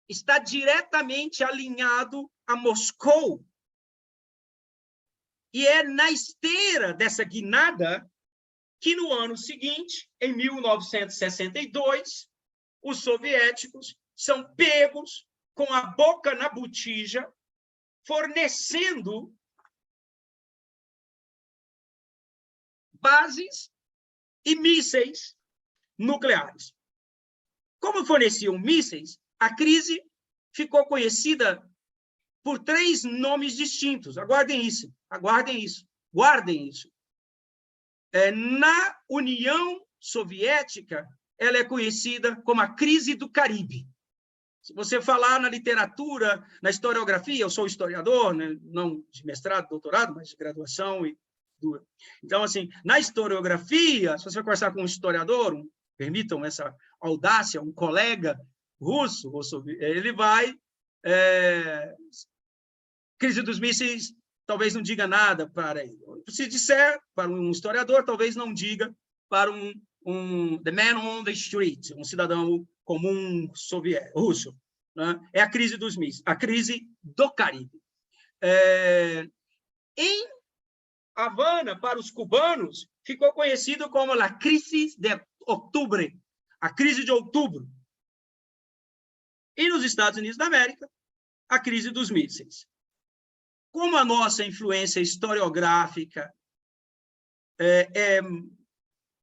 está diretamente alinhado a Moscou. E é na esteira dessa guinada que, no ano seguinte, em 1962, os soviéticos são pegos com a boca na botija, fornecendo bases e mísseis nucleares. Como forneciam mísseis, a crise ficou conhecida por 3 nomes distintos. Aguardem isso, aguardem isso, guardem isso. Na União Soviética, ela é conhecida como a crise do Caribe. Se você falar na literatura, na historiografia, eu sou historiador, né? Não de mestrado, doutorado, mas de graduação. Então, assim, na historiografia, se você conversar com um historiador, permitam essa audácia, um colega russo, ele vai... crise dos mísseis talvez não diga nada para ele. Se disser para um historiador, talvez não diga para the man on the street, um cidadão comum russo. Né? É a crise dos mísseis, a crise do Caribe. Em Havana, para os cubanos, ficou conhecido como a crise de outubro, a crise de outubro. E nos Estados Unidos da América, a crise dos mísseis. Como a nossa influência historiográfica é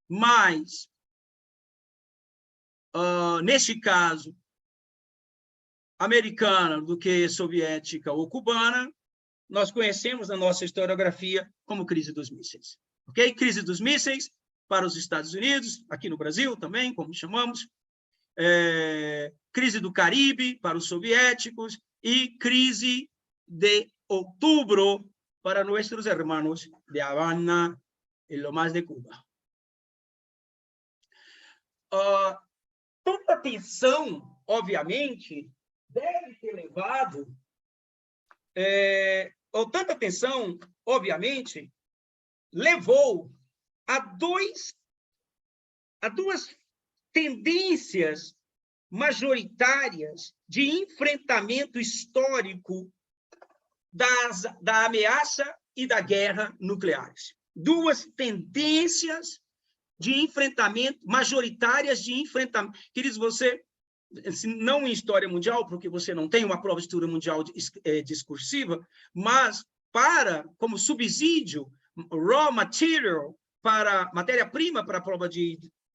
mais, neste caso, americana do que soviética ou cubana, nós conhecemos a nossa historiografia como crise dos mísseis. Ok? Crise dos mísseis para os Estados Unidos, aqui no Brasil também, como chamamos, crise do Caribe para os soviéticos e crise de outubro para nossos hermanos de Havana e lo más de Cuba. Tanta atenção, obviamente, deve ter levado, ou tanta atenção, obviamente, levou a duas tendências majoritárias de enfrentamento histórico da ameaça e da guerra nucleares. 2 tendências de enfrentamento, majoritárias de enfrentamento. Queridos, você, não em história mundial, porque você não tem uma prova de história mundial discursiva, mas como subsídio, raw material, para matéria-prima para a prova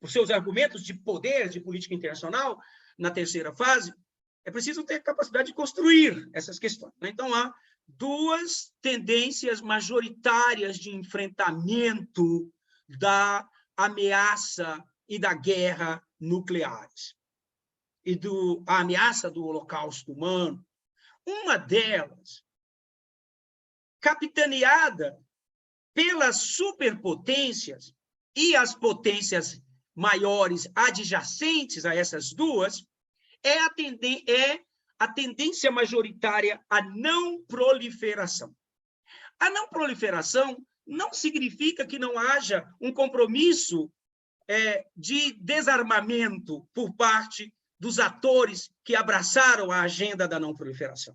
os seus argumentos de poder, de política internacional, na terceira fase, é preciso ter capacidade de construir essas questões. Então, há 2 tendências majoritárias de enfrentamento da ameaça e da guerra nucleares, e a ameaça do holocausto humano. Uma delas, capitaneada pelas superpotências e as potências maiores adjacentes a essas 2, é a tendência majoritária à não proliferação. A não proliferação não significa que não haja um compromisso de desarmamento por parte dos atores que abraçaram a agenda da não proliferação.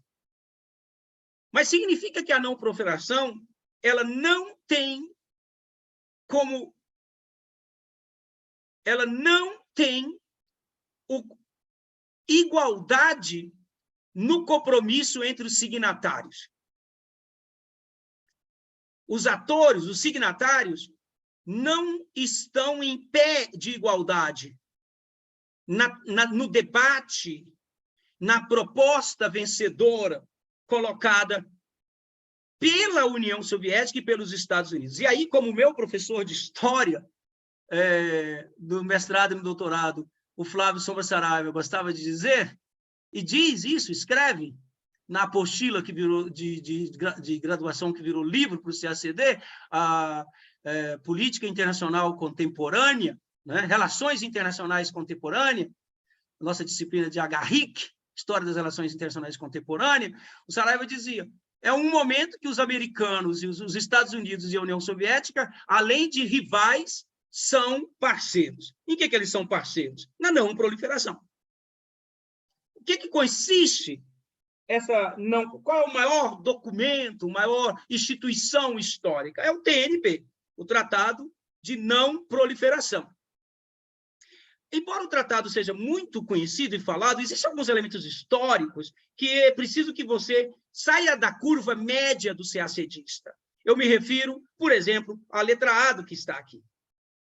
Mas significa que a não proliferação ela não tem igualdade no compromisso entre os signatários. Os atores, os signatários, não estão em pé de igualdade no debate, na proposta vencedora colocada pela União Soviética e pelos Estados Unidos. E aí, como meu professor de História, do mestrado e no doutorado, o Flávio Sombra Saraiva, gostava de dizer, e diz isso, escreve, na apostila que virou de graduação, que virou livro para o CACD, a Política Internacional Contemporânea, né? Relações Internacionais Contemporâneas, nossa disciplina de Agarrick, História das Relações Internacionais Contemporâneas, o Saraiva dizia, é um momento que os americanos e os Estados Unidos e a União Soviética, além de rivais, são parceiros. Em que eles são parceiros? Na não proliferação. O que consiste essa não... Qual é o maior documento, maior instituição histórica? É o TNP, o Tratado de Não Proliferação. Embora o tratado seja muito conhecido e falado, existem alguns elementos históricos que é preciso que você saia da curva média do CACDista Eu me refiro, por exemplo, à letra A do que está aqui,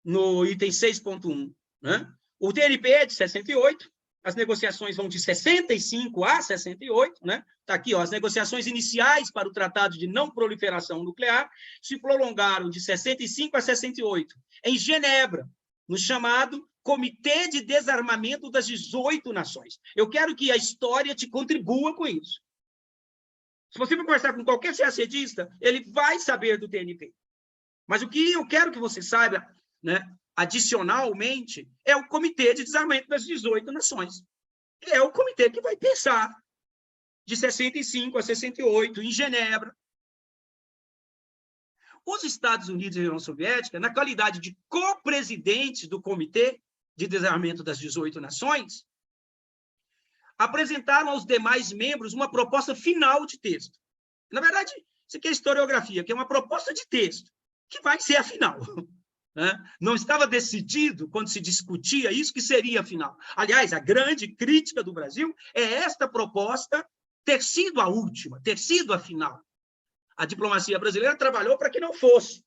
no item 6.1. Né? O TNP é de 68, as negociações vão de 65 a 68, né? Está aqui, ó, as negociações iniciais para o Tratado de Não Proliferação Nuclear se prolongaram de 65 a 68, em Genebra, no chamado Comitê de Desarmamento das 18 Nações. Eu quero que a história te contribua com isso. Se você for conversar com qualquer CACDista, ele vai saber do TNP. Mas o que eu quero que você saiba, né, adicionalmente, é o Comitê de Desarmamento das 18 Nações. É o comitê que vai pensar de 65 a 68, em Genebra. Os Estados Unidos e a União Soviética, na qualidade de co-presidentes do Comitê de Desarmamento das 18 Nações, apresentaram aos demais membros uma proposta final de texto. Na verdade, isso aqui é historiografia, que é uma proposta de texto, que vai ser a final. Não estava decidido, quando se discutia isso, que seria a final. Aliás, a grande crítica do Brasil é esta proposta ter sido a última, ter sido a final. A diplomacia brasileira trabalhou para que não fosse.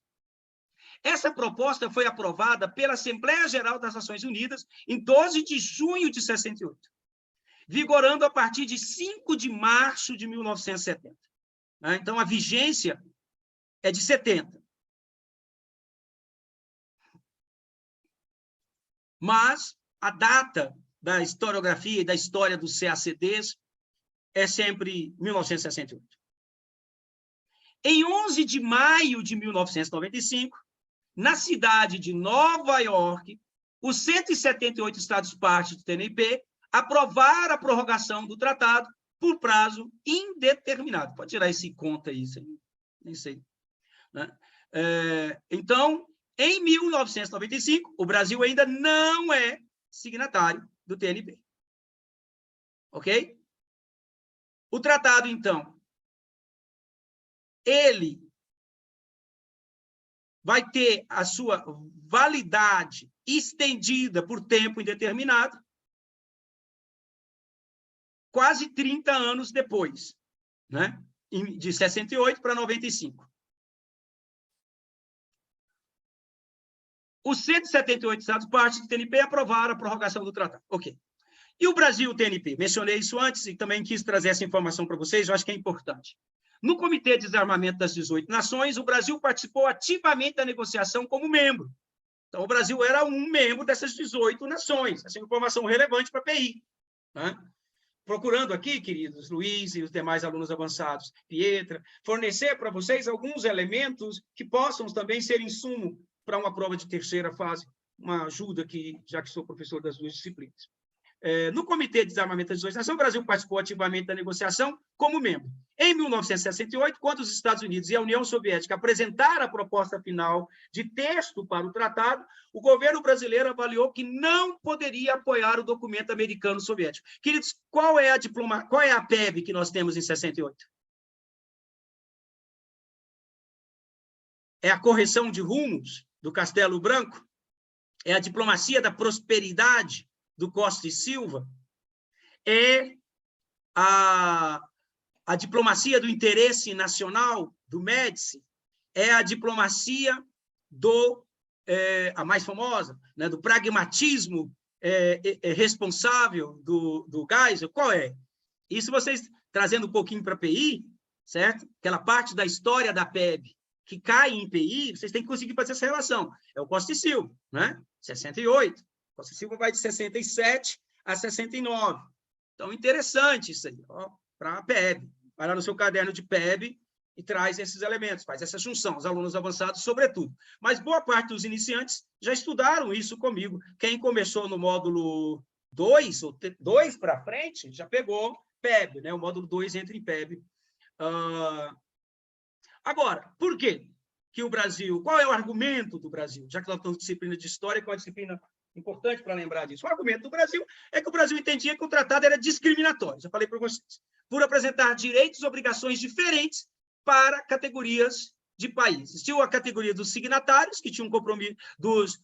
Essa proposta foi aprovada pela Assembleia Geral das Nações Unidas em 12 de junho de 68, vigorando a partir de 5 de março de 1970. Então, a vigência é de 70. Mas a data da historiografia e da história dos CACDs é sempre 1968. Em 11 de maio de 1995, na cidade de Nova York, os 178 Estados-partes do TNP aprovaram a prorrogação do tratado por prazo indeterminado. Pode tirar esse conta aí, nem sei. Né? Então, em 1995, o Brasil ainda não é signatário do TNP. Ok? O tratado, então, ele vai ter a sua validade estendida por tempo indeterminado, quase 30 anos depois, né? De 68 para 95. Os 178 Estados-partes do TNP aprovaram a prorrogação do tratado. Ok. E o Brasil, o TNP? Mencionei isso antes e também quis trazer essa informação para vocês, eu acho que é importante. No Comitê de Desarmamento das 18 Nações, o Brasil participou ativamente da negociação como membro. Então, o Brasil era um membro dessas 18 nações. Essa é uma informação relevante para a PI. Né? Procurando aqui, queridos, Luiz e os demais alunos avançados, Pietra, fornecer para vocês alguns elementos que possam também ser insumo para uma prova de terceira fase, uma ajuda aqui, já que sou professor das duas disciplinas. No Comitê de Desarmamento das 18 Nações, o Brasil participou ativamente da negociação como membro. Em 1968, quando os Estados Unidos e a União Soviética apresentaram a proposta final de texto para o tratado, o governo brasileiro avaliou que não poderia apoiar o documento americano-soviético. Queridos, qual é a PEB que nós temos em 68? É a correção de rumos do Castelo Branco? É a diplomacia da prosperidade do Costa e Silva? É a diplomacia do interesse nacional do Médici? É a diplomacia a mais famosa, né, do pragmatismo responsável do Geisel? Qual é? Isso vocês, trazendo um pouquinho para a PI, certo? Aquela parte da história da PEB que cai em PI, vocês têm que conseguir fazer essa relação. É o Costa e Silva, né? 68. Costa e Silva vai de 67 a 69. Então, interessante isso aí, para a PEB. Vai lá no seu caderno de PEB e traz esses elementos, faz essa junção, os alunos avançados, sobretudo. Mas boa parte dos iniciantes já estudaram isso comigo. Quem começou no módulo 2, ou 2 para frente, já pegou PEB, né? O módulo 2 entra em PEB. Agora, por quê que o Brasil... Qual é o argumento do Brasil? Já que nós estamos em disciplina de história, qual é a disciplina importante para lembrar disso? O argumento do Brasil é que o Brasil entendia que o tratado era discriminatório, já falei para vocês, por apresentar direitos e obrigações diferentes para categorias de países. Tinha a categoria dos signatários, que tinha um compromisso dos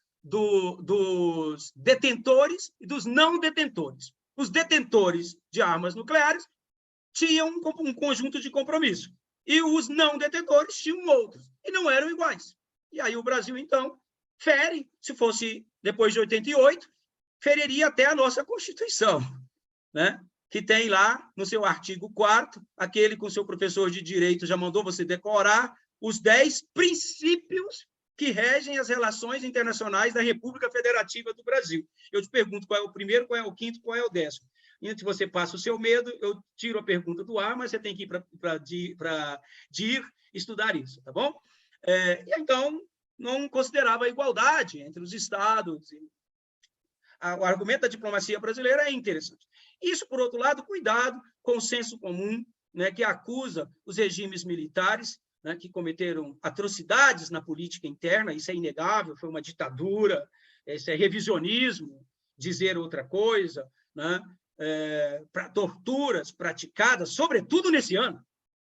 detentores e dos não detentores. Os detentores de armas nucleares tinham um conjunto de compromissos. e os não detentores tinham outros, e não eram iguais. E aí o Brasil, então, fere, se fosse depois de 88, feriria até a nossa Constituição, né? Que tem lá no seu artigo 4º, aquele que o seu professor de Direito já mandou você decorar, os 10 princípios que regem as relações internacionais da República Federativa do Brasil. Eu te pergunto qual é o primeiro, qual é o quinto, qual é o 10º. E antes você passa o seu medo, eu tiro a pergunta do ar, mas você tem que ir para DIR estudar isso, tá bom? E então, não considerava a igualdade entre os estados. O argumento da diplomacia brasileira é interessante. Isso, por outro lado, cuidado com o senso comum, né, que acusa os regimes militares, né, que cometeram atrocidades na política interna, isso é inegável, foi uma ditadura, isso é revisionismo, dizer outra coisa, né, torturas praticadas, sobretudo nesse ano,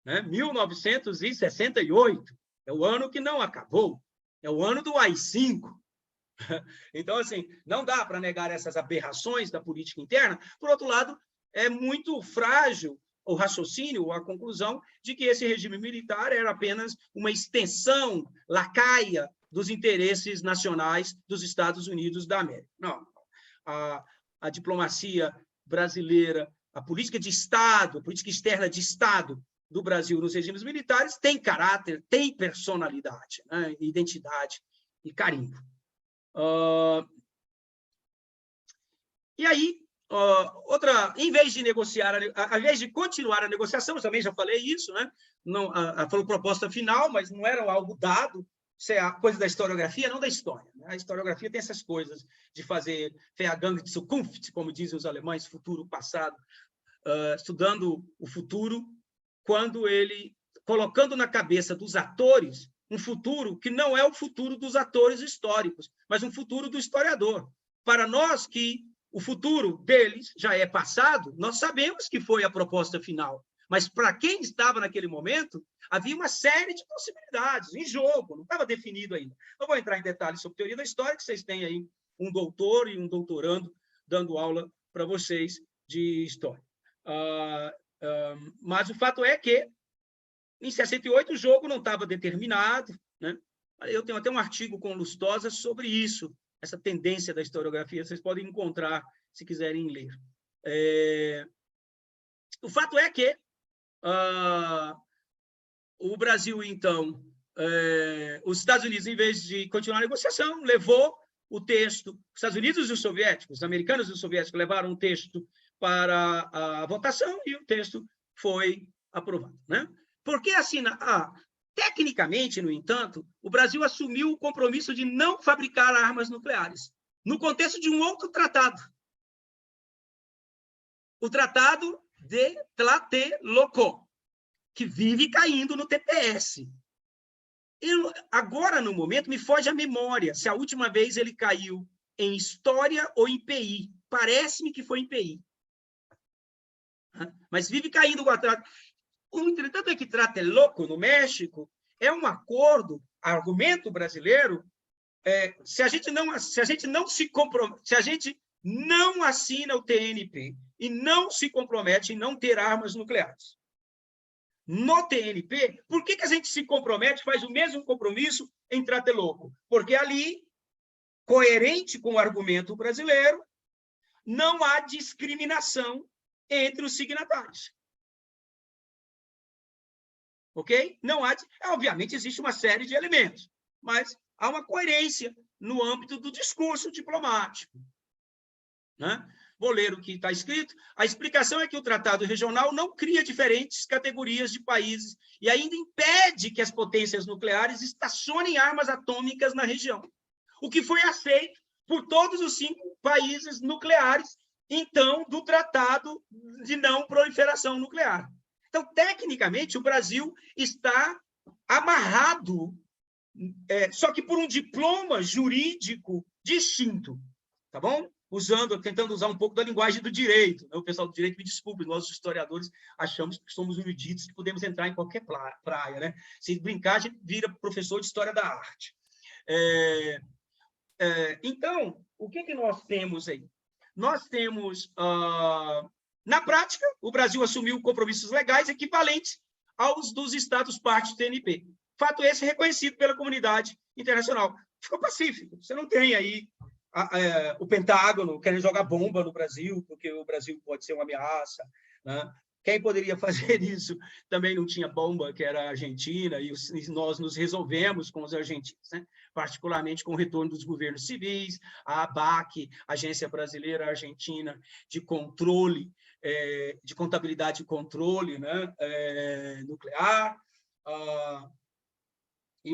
né, 1968, é o ano que não acabou, é o ano do AI-5. Então, assim, não dá para negar essas aberrações da política interna. Por outro lado, é muito frágil o raciocínio, a conclusão de que esse regime militar era apenas uma extensão lacaia dos interesses nacionais dos Estados Unidos da América. Não. A diplomacia brasileira, a política de Estado, a política externa de Estado do Brasil nos regimes militares tem caráter, tem personalidade, né, identidade e carimbo. E aí, em vez de negociar, ao invés de continuar a negociação, eu também já falei isso, né? Não, falou proposta final, mas não era algo dado, isso é a coisa da historiografia, não da história, né? A historiografia tem essas coisas de fazer Vergangenheit, Zukunft, como dizem os alemães, futuro, passado, estudando o futuro, quando ele, colocando na cabeça dos atores um futuro que não é o futuro dos atores históricos, mas um futuro do historiador. Para nós que o futuro deles já é passado, nós sabemos que foi a proposta final, mas para quem estava naquele momento, havia uma série de possibilidades em jogo, não estava definido ainda. Não vou entrar em detalhes sobre teoria da história, que vocês têm aí um doutor e um doutorando dando aula para vocês de história. Mas o fato é que em 68, o jogo não estava determinado, né? Eu tenho até um artigo com Lustosa sobre isso, essa tendência da historiografia, vocês podem encontrar se quiserem ler. O fato é que o Brasil, então, os Estados Unidos, em vez de continuar a negociação, levou o texto, os Estados Unidos e os soviéticos, os americanos e os soviéticos levaram o texto para a votação e o texto foi aprovado, né? Porque tecnicamente, no entanto, o Brasil assumiu o compromisso de não fabricar armas nucleares, no contexto de um outro tratado. O Tratado de Tlatelolco, que vive caindo no TPS. Agora, no momento, me foge a memória se a última vez ele caiu em História ou em PI. Parece-me que foi em PI. Mas vive caindo o tratado. O entretanto é que Tlatelolco, no México, é um acordo, argumento brasileiro, se a gente não assina o TNP e não se compromete em não ter armas nucleares. No TNP, por que a gente se compromete, faz o mesmo compromisso em Tlatelolco? Porque ali, coerente com o argumento brasileiro, não há discriminação entre os signatários. Ok? Não há, obviamente, existe uma série de elementos, mas há uma coerência no âmbito do discurso diplomático, né? Vou ler o que está escrito. A explicação é que o tratado regional não cria diferentes categorias de países e ainda impede que as potências nucleares estacionem armas atômicas na região, o que foi aceito por todos os 5 países nucleares, então, do Tratado de Não Proliferação Nuclear. Então, tecnicamente, o Brasil está amarrado, só que por um diploma jurídico distinto, tá bom? Tentando usar um pouco da linguagem do direito. O pessoal do direito, me desculpe, nós, os historiadores, achamos que somos eruditos, que podemos entrar em qualquer praia, né? Se brincar, a gente vira professor de História da Arte. Então, o que nós temos aí? Nós temos... na prática, o Brasil assumiu compromissos legais equivalentes aos dos Estados partes do TNP. Fato esse reconhecido pela comunidade internacional. Ficou pacífico. Você não tem aí o Pentágono querendo jogar bomba no Brasil, porque o Brasil pode ser uma ameaça, né? Quem poderia fazer isso também não tinha bomba, que era a Argentina, e nós nos resolvemos com os argentinos, né? Particularmente com o retorno dos governos civis, a ABAC, Agência Brasileira Argentina de Controle, de Contabilidade e Controle, né? Nuclear, e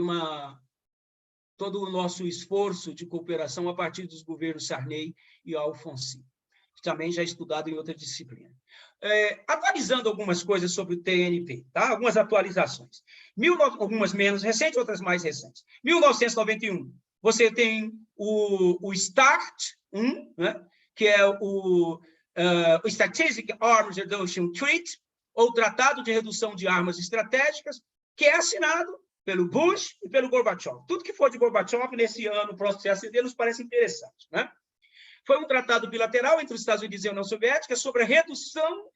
todo o nosso esforço de cooperação a partir dos governos Sarney e Alfonsi, também já estudado em outra disciplina. Atualizando algumas coisas sobre o TNP, tá? Algumas atualizações. Algumas menos recentes, outras mais recentes. 1991, você tem o START 1, né? Que é o Strategic Arms Reduction Treaty, ou Tratado de Redução de Armas Estratégicas, que é assinado pelo Bush e pelo Gorbachev. Tudo que for de Gorbachev nesse ano, próximo CACD, nos parece interessante, né? Foi um tratado bilateral entre os Estados Unidos e a União Soviética sobre a redução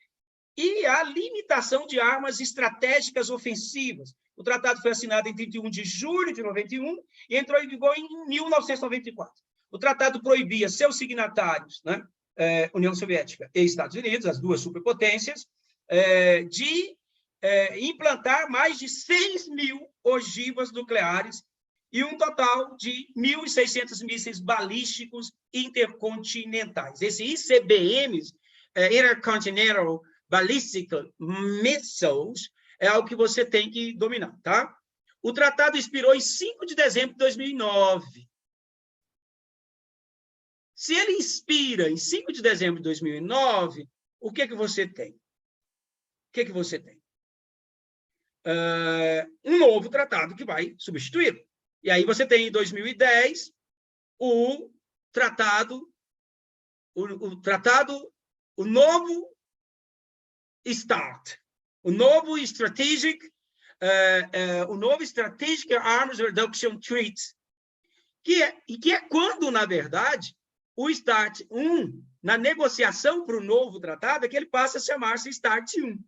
e a limitação de armas estratégicas ofensivas. O tratado foi assinado em 31 de julho de 91 e entrou em vigor em 1994. O tratado proibia seus signatários, né, União Soviética e Estados Unidos, as duas superpotências, de implantar mais de 6.000 ogivas nucleares e um total de 1.600 mísseis balísticos intercontinentais. Esse ICBMs, Intercontinental Ballistic Missiles, é algo que você tem que dominar, tá? O tratado expirou em 5 de dezembro de 2009. Se ele expira em 5 de dezembro de 2009, o que você tem? O que você tem? Um novo tratado que vai substituí-lo. E aí você tem, em 2010, o novo START, o novo Strategic Arms Reduction Treaty, que é quando, na verdade, o START 1, na negociação para o novo tratado, é que ele passa a chamar-se START 1.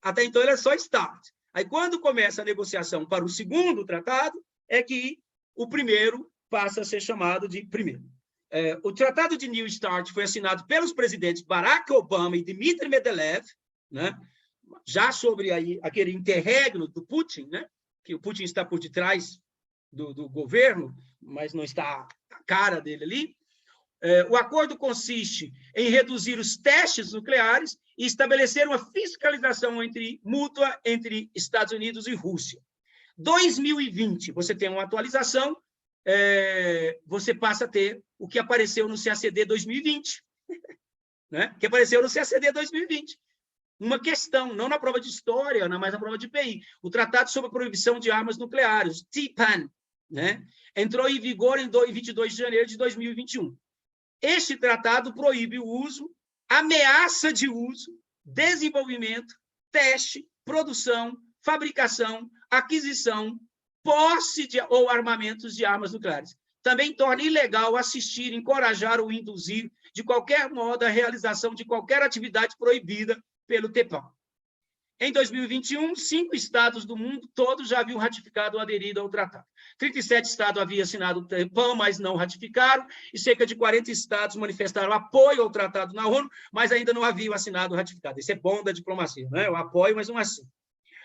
Até então, ele é só START. Aí, quando começa a negociação para o segundo tratado, é que o primeiro passa a ser chamado de primeiro. O Tratado de New START foi assinado pelos presidentes Barack Obama e Dmitry Medvedev, né? Já sobre aí, aquele interregno do Putin, né? Que o Putin está por detrás do governo, mas não está a cara dele ali. O acordo consiste em reduzir os testes nucleares e estabelecer uma fiscalização mútua entre Estados Unidos e Rússia. 2020, você tem uma atualização, você passa a ter o que apareceu no CACD 2020, né? Que apareceu no CACD 2020. Uma questão, não na prova de história, mas na prova de PI. O Tratado sobre a Proibição de Armas Nucleares, TPAN, né? Entrou em vigor em 22 de janeiro de 2021. Este tratado proíbe o uso, ameaça de uso, desenvolvimento, teste, produção, fabricação, aquisição, posse ou armamentos de armas nucleares. Também torna ilegal assistir, encorajar ou induzir, de qualquer modo, a realização de qualquer atividade proibida pelo TPAN. Em 2021, 5 estados do mundo todo já haviam ratificado ou aderido ao tratado. 37 estados haviam assinado o TPAN, mas não ratificaram, e cerca de 40 estados manifestaram apoio ao tratado na ONU, mas ainda não haviam assinado ou ratificado. Isso é bom da diplomacia, né? Eu apoio, mas não assim.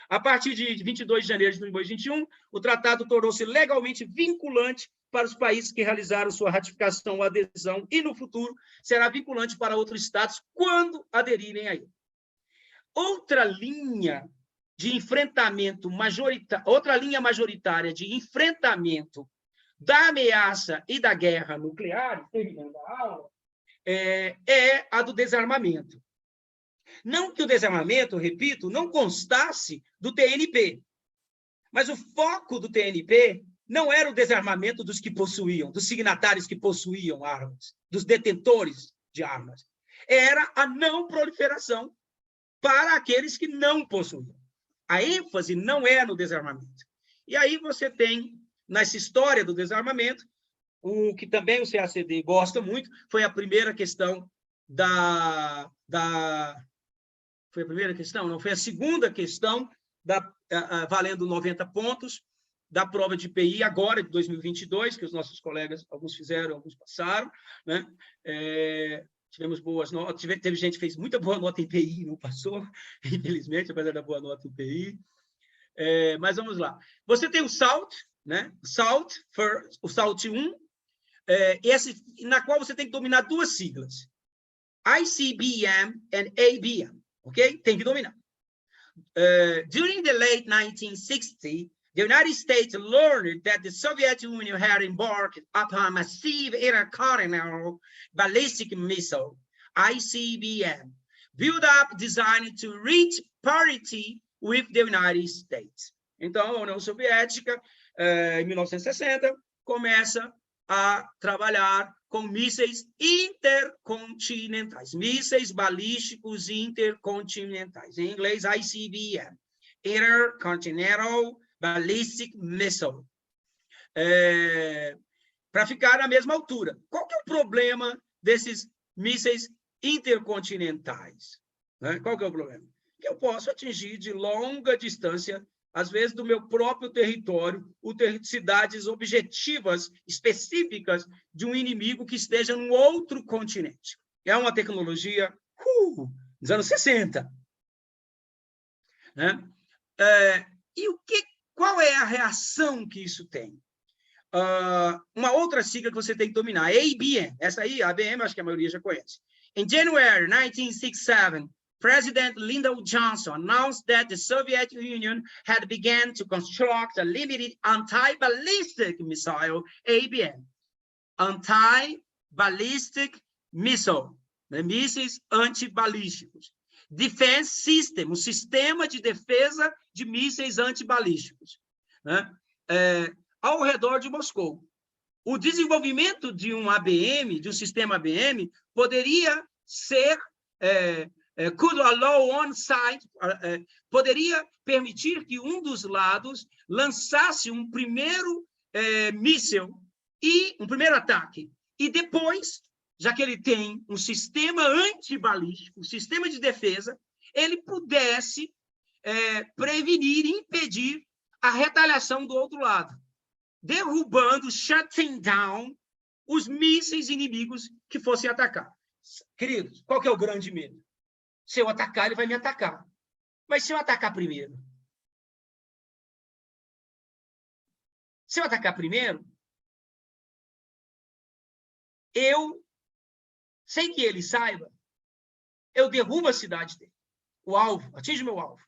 A partir de 22 de janeiro de 2021, o tratado tornou-se legalmente vinculante para os países que realizaram sua ratificação ou adesão, e no futuro será vinculante para outros estados quando aderirem a ele. Outra linha de enfrentamento outra linha majoritária de enfrentamento da ameaça e da guerra nuclear, terminando a aula, é a do desarmamento. Não que o desarmamento, repito, não constasse do TNP, mas o foco do TNP não era o desarmamento dos que possuíam, dos signatários que possuíam armas, dos detentores de armas. Era a não proliferação para aqueles que não possuíam. A ênfase não é no desarmamento. E aí você tem, nessa história do desarmamento, o que também o CACD gosta muito, foi a primeira questão foi a primeira questão? Não, foi a segunda questão valendo 90 pontos, da prova de PI agora, de 2022, que os nossos colegas, alguns fizeram, alguns passaram, né? Tivemos boas notas, teve gente que fez muita boa nota em PI e não passou, infelizmente, apesar da boa nota em PI. Mas vamos lá. Você tem o SALT, né? O SALT 1, na qual você tem que dominar duas siglas, ICBM and ABM, ok? Tem que dominar. During the late 1960s, the United States learned that the Soviet Union had embarked upon a massive intercontinental ballistic missile, ICBM, built up designed to reach parity with the United States. Então, a União Soviética, em 1960, começa a trabalhar com mísseis intercontinentais, mísseis balísticos intercontinentais, em inglês ICBM, Intercontinental Ballistic Missile, para ficar na mesma altura. Qual que é o problema desses mísseis intercontinentais? Né? Qual que é o problema? Que eu posso atingir de longa distância, às vezes do meu próprio território, cidades objetivas, específicas de um inimigo que esteja num outro continente. É uma tecnologia dos anos 60. Né? Qual é a reação que isso tem? Uma outra sigla que você tem que dominar, ABM. Essa aí, a ABM, acho que a maioria já conhece. In January 1967, President Lyndon Johnson announced that the Soviet Union had begun to construct a limited anti-ballistic missile, ABM, anti-ballistic missile, mísseis antibalísticos, defense system, um sistema de defesa de mísseis antibalísticos, né? Ao redor de Moscou. O desenvolvimento de um ABM, de um sistema ABM, poderia ser could allow on site, poderia permitir que um dos lados lançasse um primeiro míssil e um primeiro ataque, e depois, já que ele tem um sistema antibalístico, um sistema de defesa, ele pudesse prevenir, impedir a retaliação do outro lado, derrubando, shutting down os mísseis inimigos que fossem atacar. Queridos, qual que é o grande medo? Se eu atacar, ele vai me atacar. Mas se eu atacar primeiro? Se eu atacar primeiro, eu, sem que ele saiba, eu derrubo a cidade dele, o alvo, atinge o meu alvo.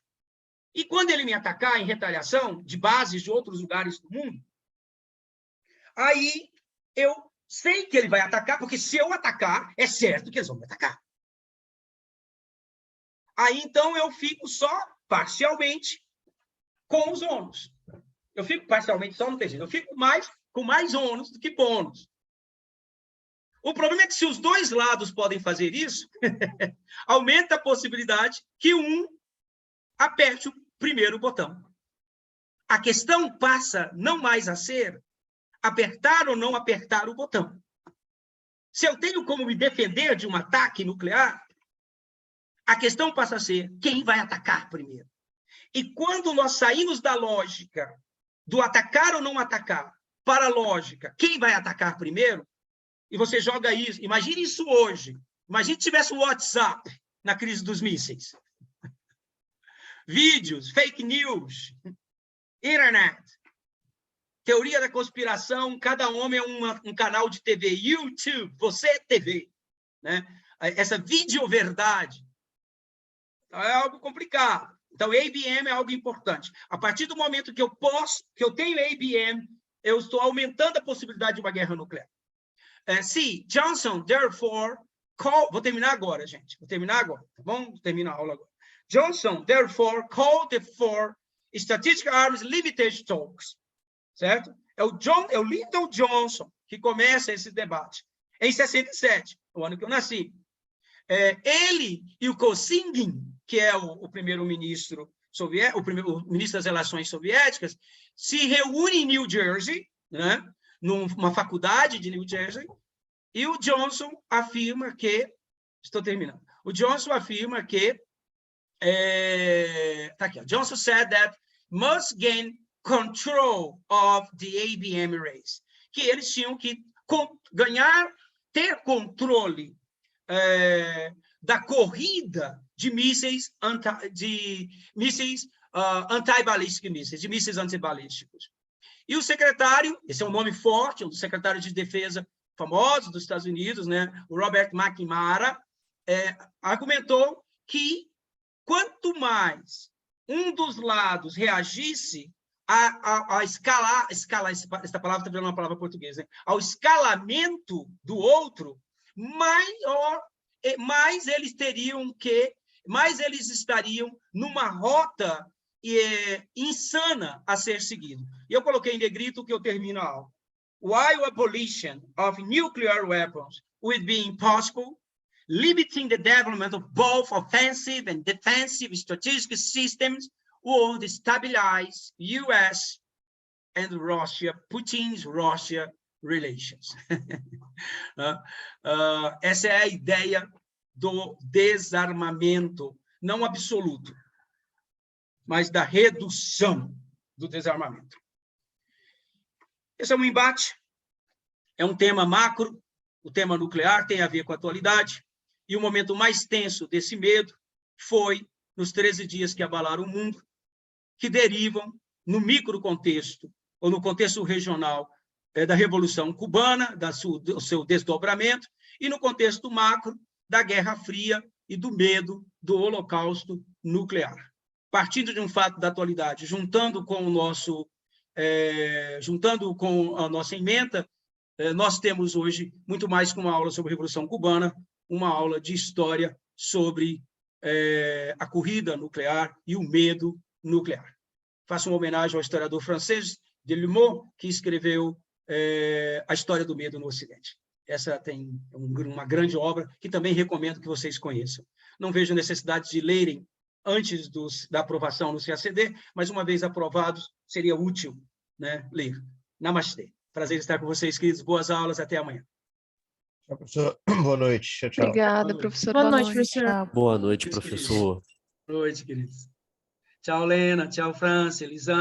E quando ele me atacar em retaliação de bases de outros lugares do mundo, aí eu sei que ele vai atacar, porque se eu atacar, é certo que eles vão me atacar. Aí, então, eu fico só parcialmente com os ônus. Eu fico parcialmente só no terceiro. Eu fico com mais ônus do que bônus. O problema é que se os dois lados podem fazer isso, aumenta a possibilidade que um aperte o primeiro botão. A questão passa não mais a ser apertar ou não apertar o botão. Se eu tenho como me defender de um ataque nuclear, a questão passa a ser quem vai atacar primeiro. E quando nós saímos da lógica do atacar ou não atacar para a lógica quem vai atacar primeiro, e você joga isso, imagine isso hoje, imagine se tivesse o WhatsApp na crise dos mísseis. Vídeos, fake news, internet, teoria da conspiração, cada homem é um canal de TV, YouTube, você é TV, né? Essa videoverdade é algo complicado. Então, ABM é algo importante. A partir do momento que eu tenho ABM, eu estou aumentando a possibilidade de uma guerra nuclear. See, Johnson, therefore, vou terminar agora, gente. Vou terminar agora, tá bom? Vou terminar a aula agora. Johnson, therefore, called for Strategic Arms Limitation Talks. Certo? É o Lyndon Johnson que começa esse debate. Em 67, o ano que eu nasci. Ele e o Kosygin, que é o primeiro-ministro soviético, o ministro das Relações Soviéticas, se reúnem em New Jersey, né, numa faculdade de New Jersey, e o Johnson afirma que... Estou terminando. O Johnson afirma que Tá aqui, ó. Johnson said that must gain control of the ABM race, que eles tinham que ter controle da corrida de mísseis antibalísticos. E o secretário, esse é um nome forte, um secretário de defesa famoso dos Estados Unidos, né, o Robert McNamara, argumentou que quanto mais um dos lados reagisse a escalar, essa palavra está virando uma palavra portuguesa, né? Ao escalamento do outro, mais eles estariam numa rota insana a ser seguido. E eu coloquei em negrito que eu termino a aula. While abolition of nuclear weapons would be impossible, limiting the development of both offensive and defensive strategic systems would stabilize U.S. and Putin's Russia relations. Essa é a ideia do desarmamento, não absoluto, mas da redução do desarmamento. Esse é um embate, é um tema macro, o tema nuclear tem a ver com a atualidade, e o momento mais tenso desse medo foi nos 13 dias que abalaram o mundo, que derivam no microcontexto, ou no contexto regional da Revolução Cubana, do seu desdobramento, e no contexto macro da Guerra Fria e do medo do holocausto nuclear. Partindo de um fato da atualidade, juntando com a nossa ementa, nós temos hoje muito mais que uma aula sobre a Revolução Cubana, uma aula de história sobre a corrida nuclear e o medo nuclear. Faço uma homenagem ao historiador francês Delumeau, que escreveu A História do Medo no Ocidente. Essa tem uma grande obra que também recomendo que vocês conheçam. Não vejo necessidade de lerem antes da aprovação no CACD, mas uma vez aprovados, seria útil, né, ler. Namastê. Prazer estar com vocês, queridos. Boas aulas. Até amanhã. Tchau, professor. Boa noite. Tchau, tchau. Obrigada, professor. Boa noite, professor. Boa noite, professor. Boa noite, queridos. Tchau, Lena. Tchau, França, Elisandro.